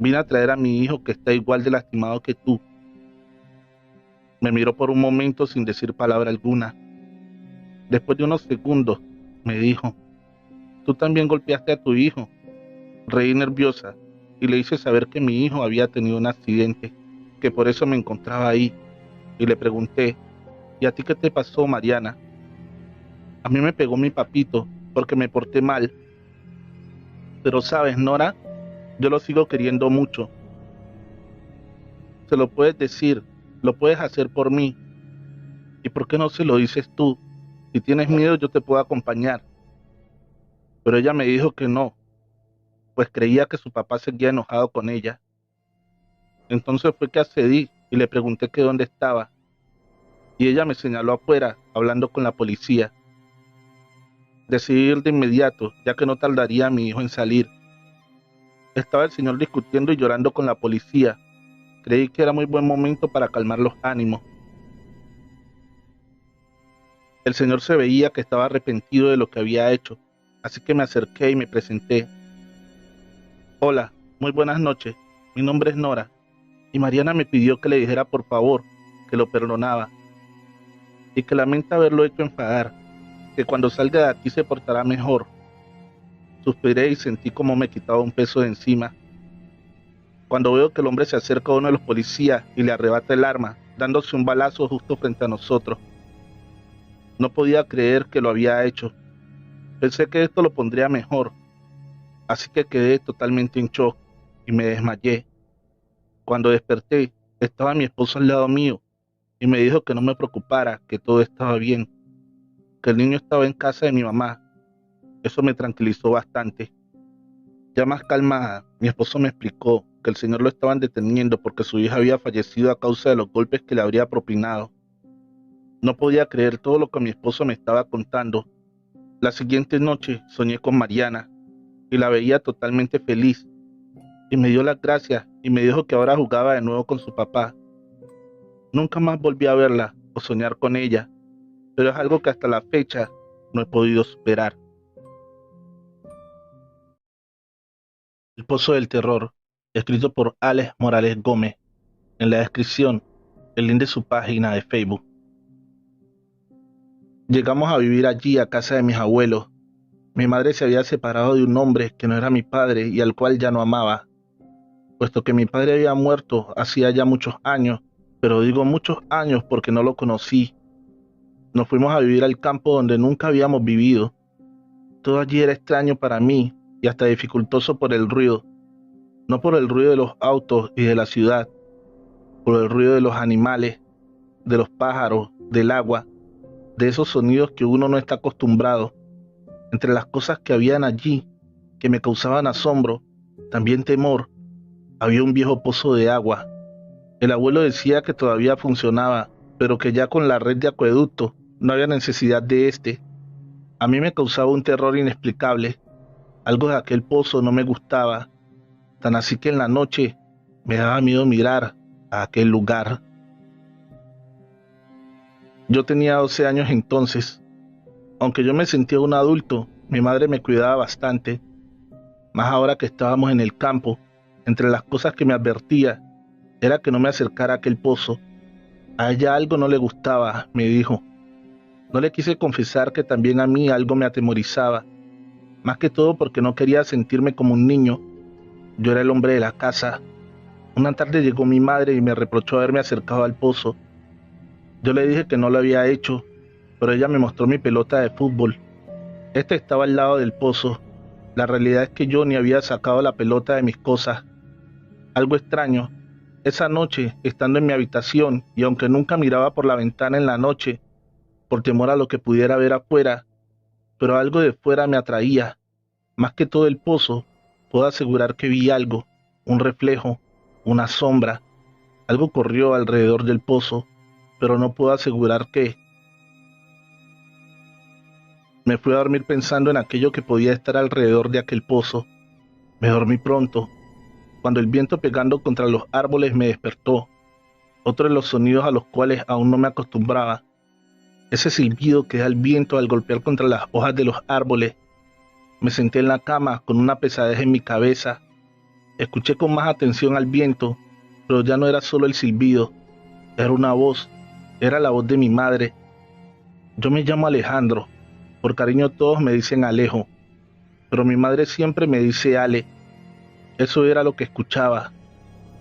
Vine a traer a mi hijo que está igual de lastimado que tú. Me miró por un momento sin decir palabra alguna. Después de unos segundos, me dijo, ¿tú también golpeaste a tu hijo? Reí nerviosa y le hice saber que mi hijo había tenido un accidente, que por eso me encontraba ahí, y le pregunté, ¿y a ti qué te pasó, Mariana? A mí me pegó mi papito porque me porté mal. Pero sabes, Nora, yo lo sigo queriendo mucho. se lo puedes decir, lo puedes hacer por mí. ¿Y por qué no se lo dices tú? Si tienes miedo, yo te puedo acompañar. Pero ella me dijo que no, pues creía que su papá seguía enojado con ella. Entonces fue que accedí y le pregunté que dónde estaba. Y ella me señaló afuera, hablando con la policía. Decidí ir de inmediato, ya que no tardaría a mi hijo en salir. Estaba el señor discutiendo y llorando con la policía. Creí que era muy buen momento para calmar los ánimos. El señor se veía que estaba arrepentido de lo que había hecho, así que me acerqué y me presenté. Hola, muy buenas noches. Mi nombre es Nora, y Mariana me pidió que le dijera por favor que lo perdonaba y que lamenta haberlo hecho enfadar, que cuando salga de aquí se portará mejor. Suspiré y sentí como me quitaba un peso de encima. Cuando veo que el hombre se acerca a uno de los policías y le arrebata el arma, dándose un balazo justo frente a nosotros. No podía creer que lo había hecho. Pensé que esto lo pondría mejor, así que quedé totalmente en shock y me desmayé. Cuando desperté, estaba mi esposo al lado mío y me dijo que no me preocupara, que todo estaba bien, que el niño estaba en casa de mi mamá. Eso me tranquilizó bastante. Ya más calmada, mi esposo me explicó que el señor lo estaban deteniendo porque su hija había fallecido a causa de los golpes que le habría propinado. No podía creer todo lo que mi esposo me estaba contando. La siguiente noche soñé con Mariana y la veía totalmente feliz. Y me dio las gracias y me dijo que ahora jugaba de nuevo con su papá. Nunca más volví a verla o soñar con ella, pero es algo que hasta la fecha no he podido superar. El Pozo del Terror, escrito por Alex Morales Gómez. En la descripción, el link de su página de Facebook. Llegamos a vivir allí a casa de mis abuelos. Mi madre se había separado de un hombre que no era mi padre y al cual ya no amaba, puesto que mi padre había muerto hacía ya muchos años, pero digo muchos años porque no lo conocí. Nos fuimos a vivir al campo donde nunca habíamos vivido. Todo allí era extraño para mí y hasta dificultoso por el ruido, no por el ruido de los autos y de la ciudad, por el ruido de los animales, de los pájaros, del agua, de esos sonidos que uno no está acostumbrado. Entre las cosas que habían allí, que me causaban asombro, también temor, había un viejo pozo de agua. El abuelo decía que todavía funcionaba, pero que ya con la red de acueducto no había necesidad de este. A mí me causaba un terror inexplicable. Algo de aquel pozo no me gustaba, tan así que en la noche me daba miedo mirar a aquel lugar. Yo tenía 12 años entonces. Aunque yo me sentía un adulto, mi madre me cuidaba bastante, más ahora que estábamos en el campo. Entre las cosas que me advertía era que no me acercara a aquel pozo. A ella algo no le gustaba, me dijo. No le quise confesar que también a mí algo me atemorizaba, más que todo porque no quería sentirme como un niño. Yo era el hombre de la casa. Una tarde llegó mi madre y me reprochó haberme acercado al pozo. Yo le dije que no lo había hecho, pero ella me mostró mi pelota de fútbol. Esta estaba al lado del pozo. La realidad es que yo ni había sacado la pelota de mis cosas. Algo extraño. Esa noche, estando en mi habitación, y aunque nunca miraba por la ventana en la noche, por temor a lo que pudiera ver afuera, pero algo de fuera me atraía. Más que todo el pozo, puedo asegurar que vi algo, un reflejo, una sombra. Algo corrió alrededor del pozo, pero no puedo asegurar qué. Me fui a dormir pensando en aquello que podía estar alrededor de aquel pozo. Me dormí pronto, cuando el viento pegando contra los árboles me despertó. Otro de los sonidos a los cuales aún no me acostumbraba. Ese silbido que da el viento al golpear contra las hojas de los árboles. Me senté en la cama con una pesadez en mi cabeza. Escuché con más atención al viento, pero ya no era solo el silbido. Era una voz. Era la voz de mi madre. Yo me llamo Alejandro. Por cariño todos me dicen Alejo, pero mi madre siempre me dice Ale. Eso era lo que escuchaba.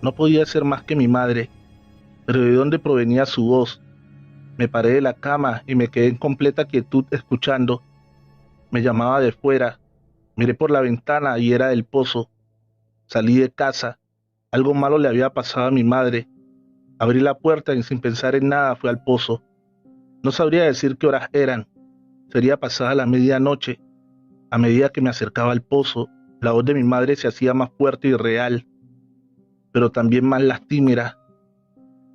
No podía ser más que mi madre, pero ¿de dónde provenía su voz? Me paré de la cama y me quedé en completa quietud escuchando. Me llamaba de fuera. Miré por la ventana y era del pozo. Salí de casa. Algo malo le había pasado a mi madre. Abrí la puerta y sin pensar en nada fui al pozo. No sabría decir qué horas eran. Sería pasada la medianoche. A medida que me acercaba al pozo, la voz de mi madre se hacía más fuerte y real, pero también más lastimera.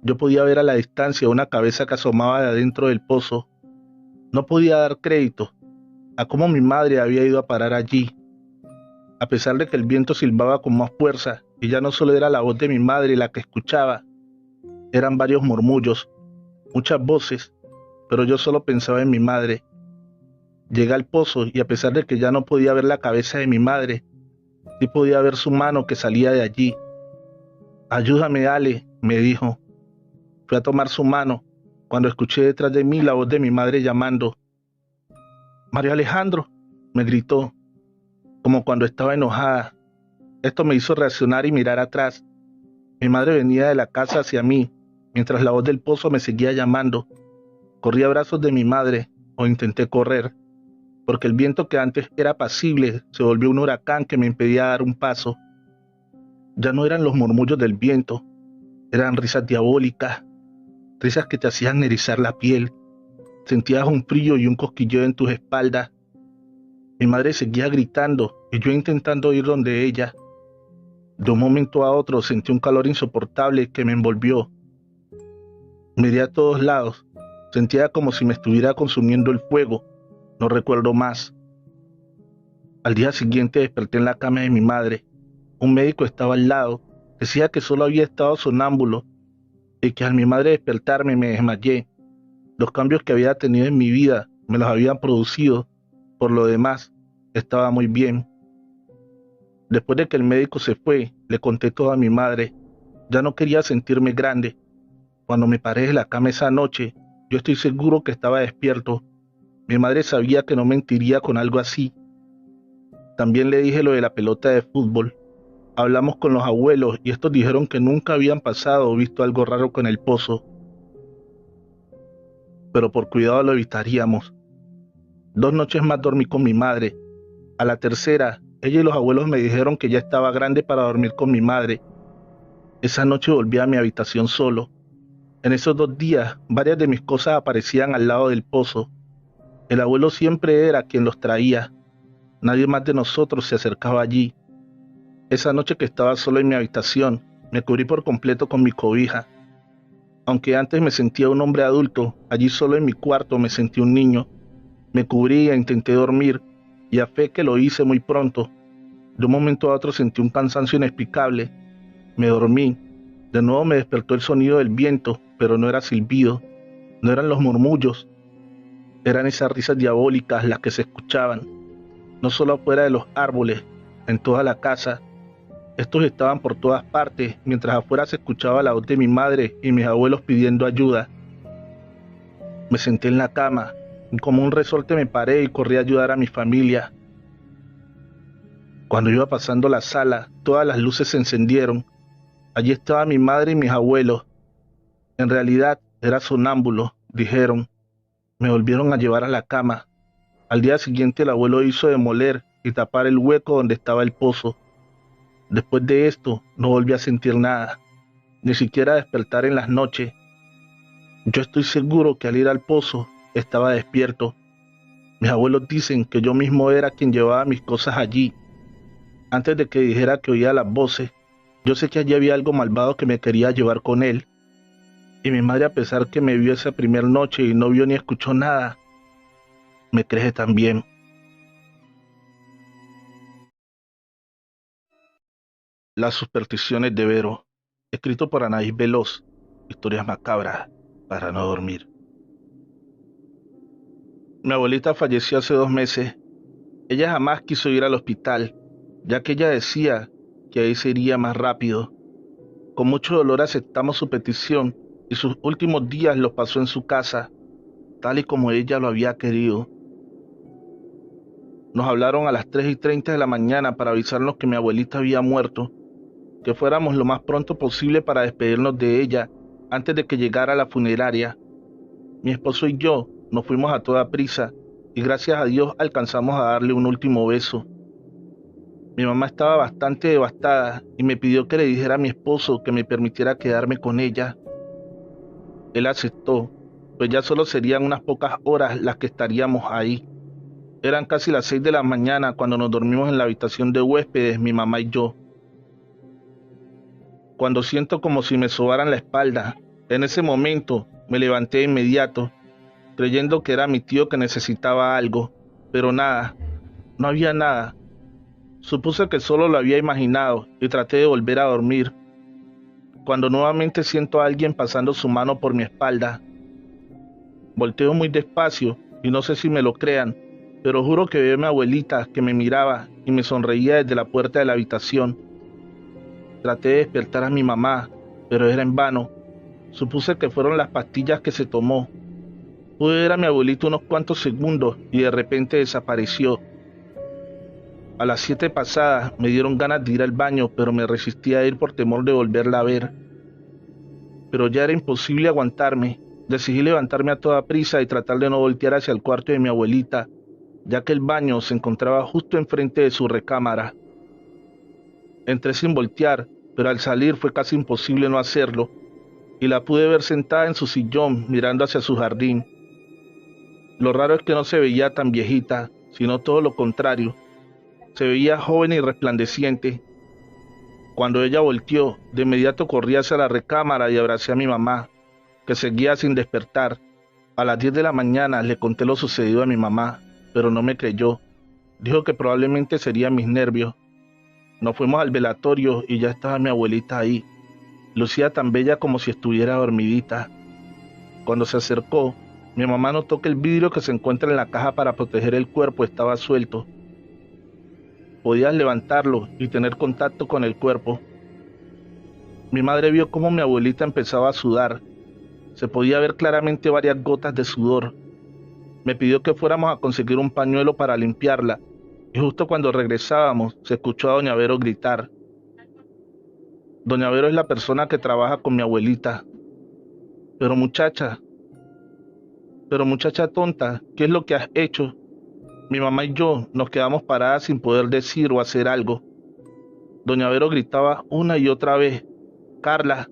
Yo podía ver a la distancia una cabeza que asomaba de adentro del pozo. No podía dar crédito a cómo mi madre había ido a parar allí. A pesar de que el viento silbaba con más fuerza, y ya no solo era la voz de mi madre la que escuchaba, eran varios murmullos, muchas voces, pero yo solo pensaba en mi madre. Llegué al pozo y a pesar de que ya no podía ver la cabeza de mi madre, sí podía ver su mano que salía de allí. Ayúdame, Ale, me dijo. Fui a tomar su mano cuando escuché detrás de mí la voz de mi madre llamando. Mario Alejandro, me gritó, como cuando estaba enojada. Esto me hizo reaccionar y mirar atrás. Mi madre venía de la casa hacia mí, mientras la voz del pozo me seguía llamando. Corrí a brazos de mi madre, o intenté correr, porque el viento que antes era apacible se volvió un huracán que me impedía dar un paso. Ya no eran los murmullos del viento, eran risas diabólicas, risas que te hacían erizar la piel. Sentías un frío y un cosquilleo en tus espaldas. Mi madre seguía gritando y yo intentando ir donde ella. De un momento a otro sentí un calor insoportable que me envolvió. Miré a todos lados, sentía como si me estuviera consumiendo el fuego. No recuerdo más. Al día siguiente desperté en la cama de mi madre. Un médico estaba al lado, decía que solo había estado sonámbulo y que al mi madre despertarme me desmayé. Los cambios que había tenido en mi vida me los habían producido. Por lo demás, estaba muy bien. Después de que el médico se fue, le conté todo a mi madre. Ya no quería sentirme grande. Cuando me paré de la cama esa noche, yo estoy seguro que estaba despierto. Mi madre sabía que no mentiría con algo así. También le dije lo de la pelota de fútbol. Hablamos con los abuelos y estos dijeron que nunca habían pasado o visto algo raro con el pozo. Pero por cuidado lo evitaríamos. 2 noches más dormí con mi madre. A la tercera, ella y los abuelos me dijeron que ya estaba grande para dormir con mi madre. Esa noche volví a mi habitación solo. En esos 2 días, varias de mis cosas aparecían al lado del pozo. El abuelo siempre era quien los traía. Nadie más de nosotros se acercaba allí. Esa noche que estaba solo en mi habitación, me cubrí por completo con mi cobija. Aunque antes me sentía un hombre adulto, allí solo en mi cuarto me sentí un niño. Me cubrí e intenté dormir, y a fe que lo hice muy pronto. De un momento a otro sentí un cansancio inexplicable. Me dormí. De nuevo me despertó el sonido del viento, pero no era silbido, no eran los murmullos. Eran esas risas diabólicas las que se escuchaban, no solo afuera de los árboles, en toda la casa. Estos estaban por todas partes, mientras afuera se escuchaba la voz de mi madre y mis abuelos pidiendo ayuda. Me senté en la cama, y como un resorte me paré y corrí a ayudar a mi familia. Cuando iba pasando la sala, todas las luces se encendieron. Allí estaba mi madre y mis abuelos. En realidad era sonámbulo, dijeron. Me volvieron a llevar a la cama. Al día siguiente el abuelo hizo demoler y tapar el hueco donde estaba el pozo. Después de esto no volví a sentir nada, ni siquiera a despertar en las noches. Yo estoy seguro que al ir al pozo estaba despierto. Mis abuelos dicen que yo mismo era quien llevaba mis cosas allí. Antes de que dijera que oía las voces, yo sé que allí había algo malvado que me quería llevar con él. Y mi madre, a pesar que me vio esa primera noche y no vio ni escuchó nada, me cree también. Las supersticiones de Vero, escrito por Anaís Veloz, historias macabras para no dormir. Mi abuelita falleció hace 2 meses. Ella jamás quiso ir al hospital, ya que ella decía que ahí se iría más rápido. Con mucho dolor aceptamos su petición y sus últimos días los pasó en su casa, tal y como ella lo había querido. Nos hablaron a las 3:30 de la mañana para avisarnos que mi abuelita había muerto, que fuéramos lo más pronto posible para despedirnos de ella antes de que llegara la funeraria. Mi esposo y yo nos fuimos a toda prisa y gracias a Dios alcanzamos a darle un último beso. Mi mamá estaba bastante devastada y me pidió que le dijera a mi esposo que me permitiera quedarme con ella. Él aceptó, pues ya solo serían unas pocas horas las que estaríamos ahí. Eran casi las 6 de la mañana cuando nos dormimos en la habitación de huéspedes, mi mamá y yo. Cuando siento como si me sobaran la espalda, en ese momento me levanté de inmediato, creyendo que era mi tío que necesitaba algo, pero nada, no había nada. Supuse que solo lo había imaginado y traté de volver a dormir, cuando nuevamente siento a alguien pasando su mano por mi espalda. Volteo muy despacio y no sé si me lo crean, pero juro que veo a mi abuelita que me miraba y me sonreía desde la puerta de la habitación. Traté de despertar a mi mamá, pero era en vano. Supuse que fueron las pastillas que se tomó. Pude ver a mi abuelito unos cuantos segundos y de repente desapareció. A las 7 pasadas me dieron ganas de ir al baño, pero me resistí a ir por temor de volverla a ver. Pero ya era imposible aguantarme. Decidí levantarme a toda prisa y tratar de no voltear hacia el cuarto de mi abuelita, ya que el baño se encontraba justo enfrente de su recámara. Entré sin voltear, pero al salir fue casi imposible no hacerlo, y la pude ver sentada en su sillón mirando hacia su jardín. Lo raro es que no se veía tan viejita, sino todo lo contrario. Se veía joven y resplandeciente. Cuando ella volteó, de inmediato corrí hacia la recámara y abracé a mi mamá, que seguía sin despertar. A las 10 de la mañana le conté lo sucedido a mi mamá, pero no me creyó. Dijo que probablemente serían mis nervios. Nos fuimos al velatorio y ya estaba mi abuelita ahí. Lucía tan bella como si estuviera dormidita. Cuando se acercó, mi mamá notó que el vidrio que se encuentra en la caja para proteger el cuerpo estaba suelto. Podías levantarlo y tener contacto con el cuerpo. Mi madre vio cómo mi abuelita empezaba a sudar. Se podía ver claramente varias gotas de sudor. Me pidió que fuéramos a conseguir un pañuelo para limpiarla, y justo cuando regresábamos se escuchó a doña Vero gritar. Doña Vero es la persona que trabaja con mi abuelita. Pero muchacha tonta, ¿qué es lo que has hecho? Mi mamá y yo nos quedamos paradas sin poder decir o hacer algo. Doña Vero gritaba una y otra vez. Carla,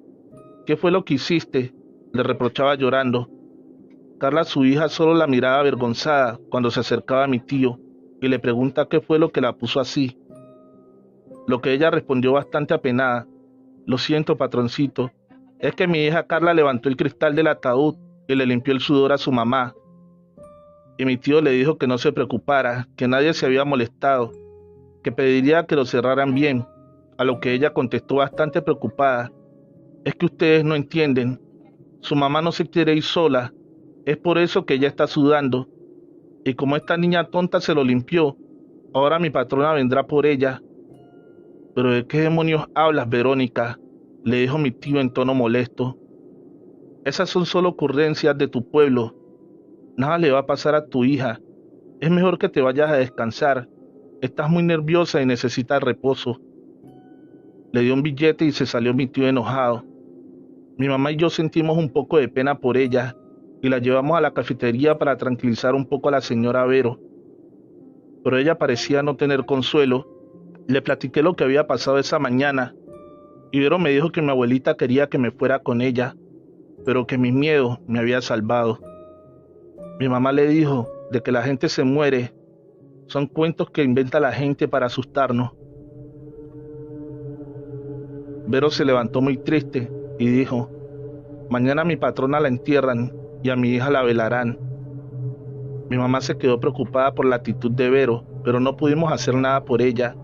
¿qué fue lo que hiciste?, le reprochaba llorando. Carla, su hija, solo la miraba avergonzada cuando se acercaba a mi tío y le pregunta qué fue lo que la puso así. Lo que ella respondió bastante apenada. Lo siento, patroncito, es que mi hija Carla levantó el cristal del ataúd y le limpió el sudor a su mamá. Y mi tío le dijo que no se preocupara, que nadie se había molestado, que pediría que lo cerraran bien, a lo que ella contestó bastante preocupada. Es que ustedes no entienden, su mamá no se quiere ir sola, es por eso que ella está sudando, y como esta niña tonta se lo limpió, ahora mi patrona vendrá por ella. ¿Pero de qué demonios hablas, Verónica?, le dijo mi tío en tono molesto. Esas son solo ocurrencias de tu pueblo. Nada le va a pasar a tu hija. Es mejor que te vayas a descansar. Estás muy nerviosa y necesitas reposo. Le dio un billete y se salió mi tío enojado. Mi mamá y yo sentimos un poco de pena por ella y la llevamos a la cafetería para tranquilizar un poco a la señora Vero. Pero ella parecía no tener consuelo. Le platiqué lo que había pasado esa mañana y Vero me dijo que mi abuelita quería que me fuera con ella, pero que mi miedo me había salvado. Mi mamá le dijo de que la gente se muere. Son cuentos que inventa la gente para asustarnos. Vero se levantó muy triste y dijo, mañana a mi patrona la entierran y a mi hija la velarán. Mi mamá se quedó preocupada por la actitud de Vero, pero no pudimos hacer nada por ella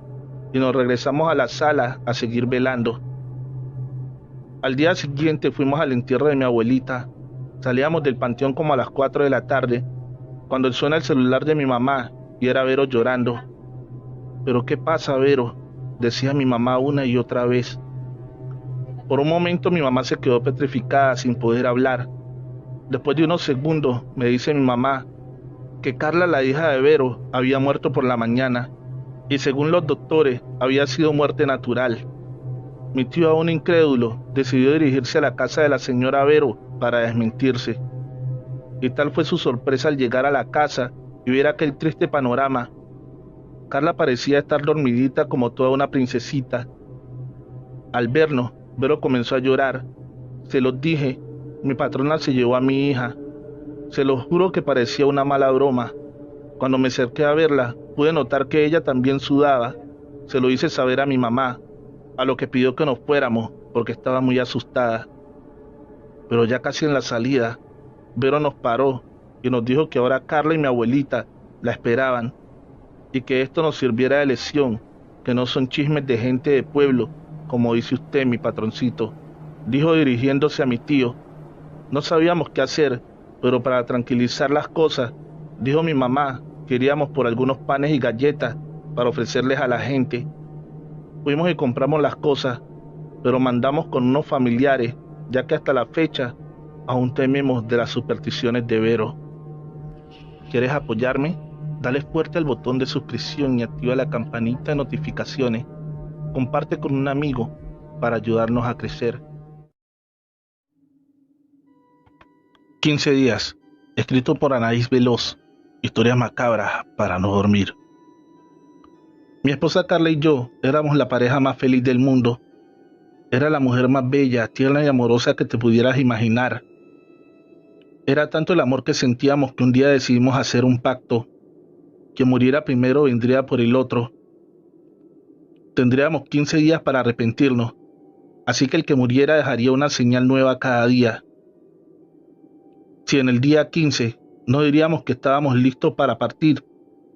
y nos regresamos a la sala a seguir velando. Al día siguiente fuimos al entierro de mi abuelita. Salíamos del panteón como a las 4 de la tarde, cuando suena el celular de mi mamá y era Vero llorando. ¿Pero qué pasa, Vero?, decía mi mamá una y otra vez. Por un momento mi mamá se quedó petrificada sin poder hablar. Después de unos segundos me dice mi mamá que Carla, la hija de Vero, había muerto por la mañana y según los doctores había sido muerte natural. Mi tío, aún incrédulo, decidió dirigirse a la casa de la señora Vero para desmentirse. Y tal fue su sorpresa al llegar a la casa y ver aquel triste panorama. Carla parecía estar dormidita como toda una princesita. Al vernos, Vero comenzó a llorar. Se los dije, mi patrona se llevó a mi hija. Se lo juro que parecía una mala broma. Cuando me acerqué a verla, pude notar que ella también sudaba. Se lo hice saber a mi mamá, a lo que pidió que nos fuéramos, porque estaba muy asustada. Pero ya casi en la salida, Vero nos paró y nos dijo que ahora Carla y mi abuelita la esperaban, y que esto nos sirviera de lección, que no son chismes de gente de pueblo, como dice usted, mi patroncito, dijo dirigiéndose a mi tío. No sabíamos qué hacer, pero para tranquilizar las cosas, dijo mi mamá, que iríamos por algunos panes y galletas para ofrecerles a la gente. Fuimos y compramos las cosas, pero mandamos con unos familiares, ya que hasta la fecha aún tememos de las supersticiones de Vero. ¿Quieres apoyarme? Dale fuerte al botón de suscripción y activa la campanita de notificaciones. Comparte con un amigo para ayudarnos a crecer. 15 días, escrito por Anaís Veloz. Historias macabras para no dormir. Mi esposa Carla y yo éramos la pareja más feliz del mundo. Era la mujer más bella, tierna y amorosa que te pudieras imaginar. Era tanto el amor que sentíamos que un día decidimos hacer un pacto. Quien muriera primero vendría por el otro. Tendríamos 15 días para arrepentirnos, así que el que muriera dejaría una señal nueva cada día. Si en el día 15 no diríamos que estábamos listos para partir,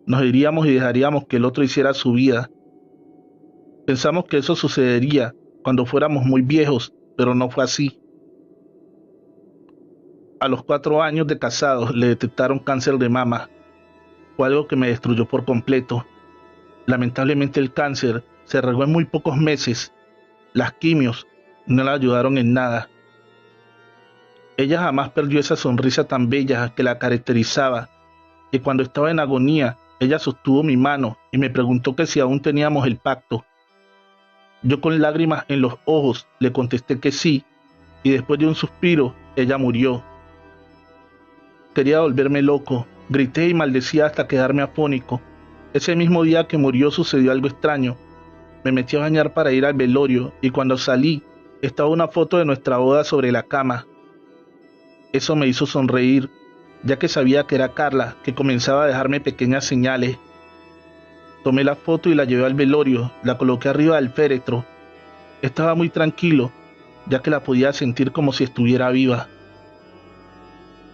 nos iríamos y dejaríamos que el otro hiciera su vida. Pensamos que eso sucedería cuando fuéramos muy viejos, pero no fue así. A los 4 años de casados le detectaron cáncer de mama. Fue algo que me destruyó por completo. Lamentablemente el cáncer se regó en muy pocos meses. Las quimios no la ayudaron en nada. Ella jamás perdió esa sonrisa tan bella que la caracterizaba, y cuando estaba en agonía, ella sostuvo mi mano y me preguntó que si aún teníamos el pacto. Yo con lágrimas en los ojos le contesté que sí, y después de un suspiro, ella murió. Quería volverme loco, grité y maldecía hasta quedarme afónico. Ese mismo día que murió sucedió algo extraño. Me metí a bañar para ir al velorio, y cuando salí, estaba una foto de nuestra boda sobre la cama. Eso me hizo sonreír, ya que sabía que era Carla, que comenzaba a dejarme pequeñas señales. Tomé la foto y la llevé al velorio, la coloqué arriba del féretro. Estaba muy tranquilo, ya que la podía sentir como si estuviera viva.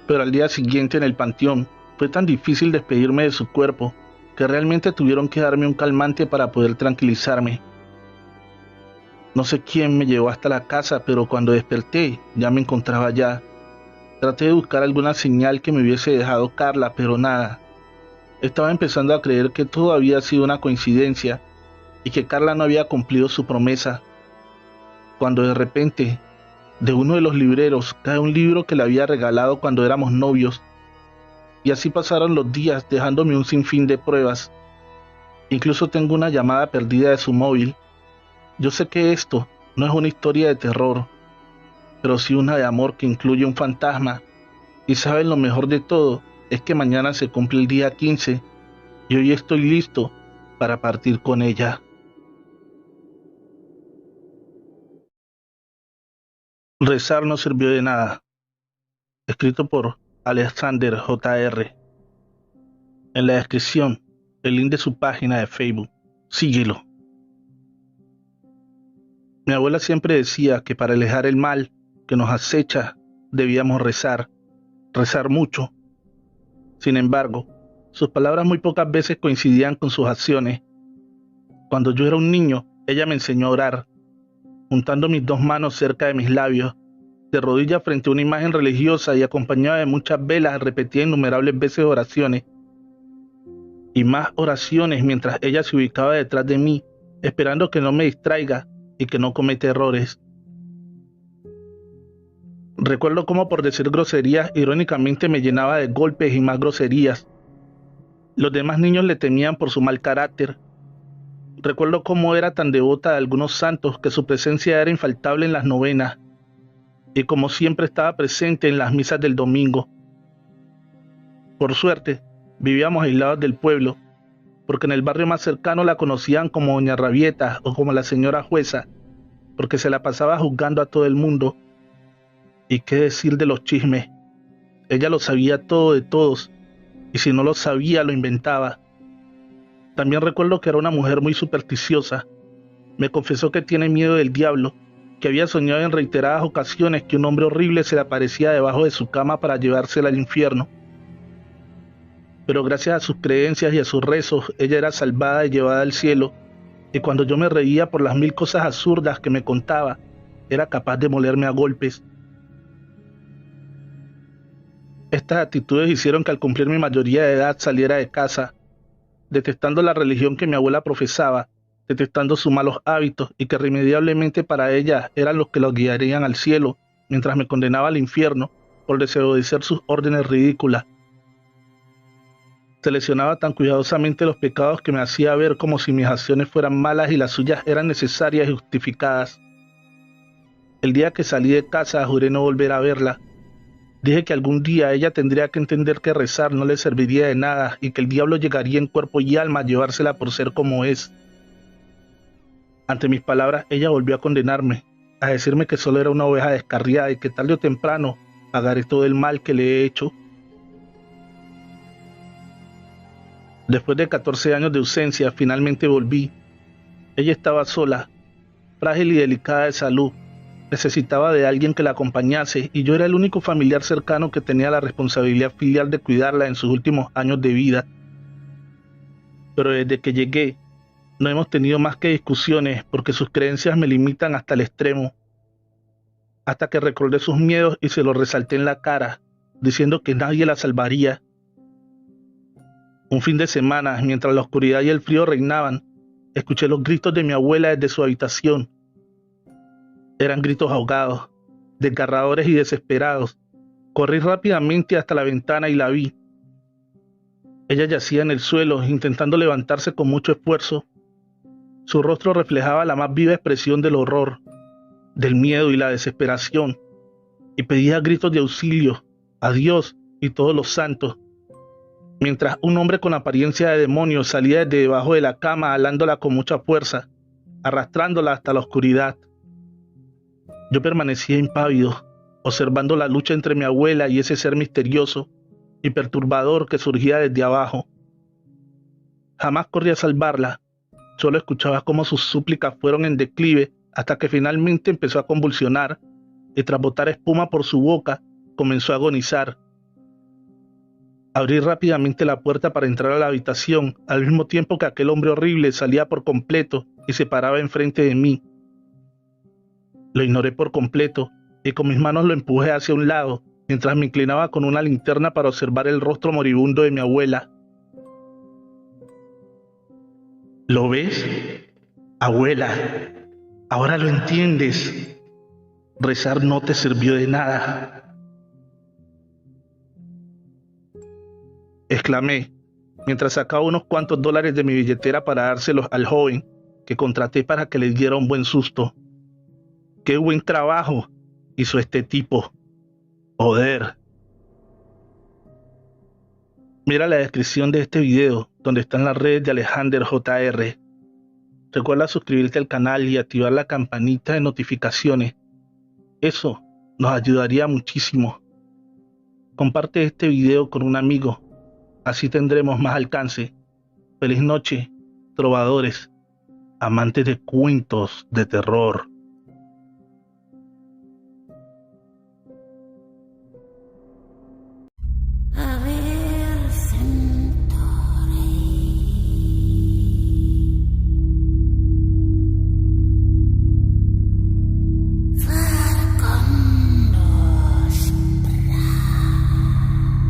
Pero al día siguiente en el panteón, fue tan difícil despedirme de su cuerpo, que realmente tuvieron que darme un calmante para poder tranquilizarme. No sé quién me llevó hasta la casa, pero cuando desperté, ya me encontraba allá. Traté de buscar alguna señal que me hubiese dejado Carla, pero nada. Estaba empezando a creer que todo había sido una coincidencia y que Carla no había cumplido su promesa. Cuando de repente, de uno de los libreros cae un libro que le había regalado cuando éramos novios. Y así pasaron los días dejándome un sinfín de pruebas. Incluso tengo una llamada perdida de su móvil. Yo sé que esto no es una historia de terror, pero sí una de amor que incluye un fantasma. Y saben, lo mejor de todo es que mañana se cumple el día 15 y hoy estoy listo para partir con ella. Rezar no sirvió de nada. Escrito por Alexander Jr. En la descripción, el link de su página de Facebook. Síguelo. Mi abuela siempre decía que para alejar el mal que nos acecha, debíamos rezar mucho. Sin embargo, sus palabras muy pocas veces coincidían con sus acciones. Cuando yo era un niño, ella me enseñó a orar, juntando mis 2 manos cerca de mis labios, de rodillas frente a una imagen religiosa y acompañada de muchas velas, repetía innumerables veces oraciones. Y más oraciones mientras ella se ubicaba detrás de mí, esperando que no me distraiga y que no cometa errores. Recuerdo cómo por decir groserías, irónicamente me llenaba de golpes y más groserías. Los demás niños le temían por su mal carácter. Recuerdo cómo era tan devota de algunos santos que su presencia era infaltable en las novenas, y como siempre estaba presente en las misas del domingo. Por suerte, vivíamos aislados del pueblo, porque en el barrio más cercano la conocían como Doña Rabieta o como la señora jueza, porque se la pasaba juzgando a todo el mundo. ¿Y qué decir de los chismes? Ella lo sabía todo de todos, y si no lo sabía, lo inventaba. También recuerdo que era una mujer muy supersticiosa. Me confesó que tiene miedo del diablo, que había soñado en reiteradas ocasiones que un hombre horrible se le aparecía debajo de su cama para llevársela al infierno. Pero gracias a sus creencias y a sus rezos, ella era salvada y llevada al cielo, y cuando yo me reía por las 1000 cosas absurdas que me contaba, era capaz de molerme a golpes. Estas actitudes hicieron que al cumplir mi mayoría de edad saliera de casa, detestando la religión que mi abuela profesaba, detestando sus malos hábitos y que irremediablemente para ella eran los que los guiarían al cielo, mientras me condenaba al infierno por desobedecer sus órdenes ridículas. Seleccionaba tan cuidadosamente los pecados que me hacía ver como si mis acciones fueran malas y las suyas eran necesarias y justificadas. El día que salí de casa juré no volver a verla. Dije que algún día ella tendría que entender que rezar no le serviría de nada y que el diablo llegaría en cuerpo y alma a llevársela por ser como es. Ante mis palabras, ella volvió a condenarme, a decirme que solo era una oveja descarriada y que tarde o temprano pagaré todo el mal que le he hecho. Después de 14 años de ausencia, finalmente volví. Ella estaba sola, frágil y delicada de salud. Necesitaba de alguien que la acompañase y yo era el único familiar cercano que tenía la responsabilidad filial de cuidarla en sus últimos años de vida. Pero desde que llegué, no hemos tenido más que discusiones porque sus creencias me limitan hasta el extremo. Hasta que recordé sus miedos y se los resalté en la cara, diciendo que nadie la salvaría. Un fin de semana, mientras la oscuridad y el frío reinaban, escuché los gritos de mi abuela desde su habitación. Eran gritos ahogados, desgarradores y desesperados. Corrí rápidamente hasta la ventana y la vi. Ella yacía en el suelo, intentando levantarse con mucho esfuerzo. Su rostro reflejaba la más viva expresión del horror, del miedo y la desesperación, y pedía gritos de auxilio a Dios y todos los santos, mientras un hombre con apariencia de demonio salía desde debajo de la cama alándola con mucha fuerza, arrastrándola hasta la oscuridad. Yo permanecía impávido, observando la lucha entre mi abuela y ese ser misterioso y perturbador que surgía desde abajo. Jamás corrí a salvarla, solo escuchaba cómo sus súplicas fueron en declive hasta que finalmente empezó a convulsionar y tras botar espuma por su boca, comenzó a agonizar. Abrí rápidamente la puerta para entrar a la habitación, al mismo tiempo que aquel hombre horrible salía por completo y se paraba enfrente de mí. Lo ignoré por completo y con mis manos lo empujé hacia un lado, mientras me inclinaba con una linterna para observar el rostro moribundo de mi abuela. ¿Lo ves? Abuela, ahora lo entiendes. Rezar no te sirvió de nada. Exclamé, mientras sacaba unos cuantos dólares de mi billetera para dárselos al joven, que contraté para que les diera un buen susto. ¡Qué buen trabajo hizo este tipo! ¡Joder! Mira la descripción de este video, donde están las redes de Alexander Jr. Recuerda suscribirte al canal y activar la campanita de notificaciones. Eso nos ayudaría muchísimo. Comparte este video con un amigo, así tendremos más alcance. Feliz noche, trovadores, amantes de cuentos de terror.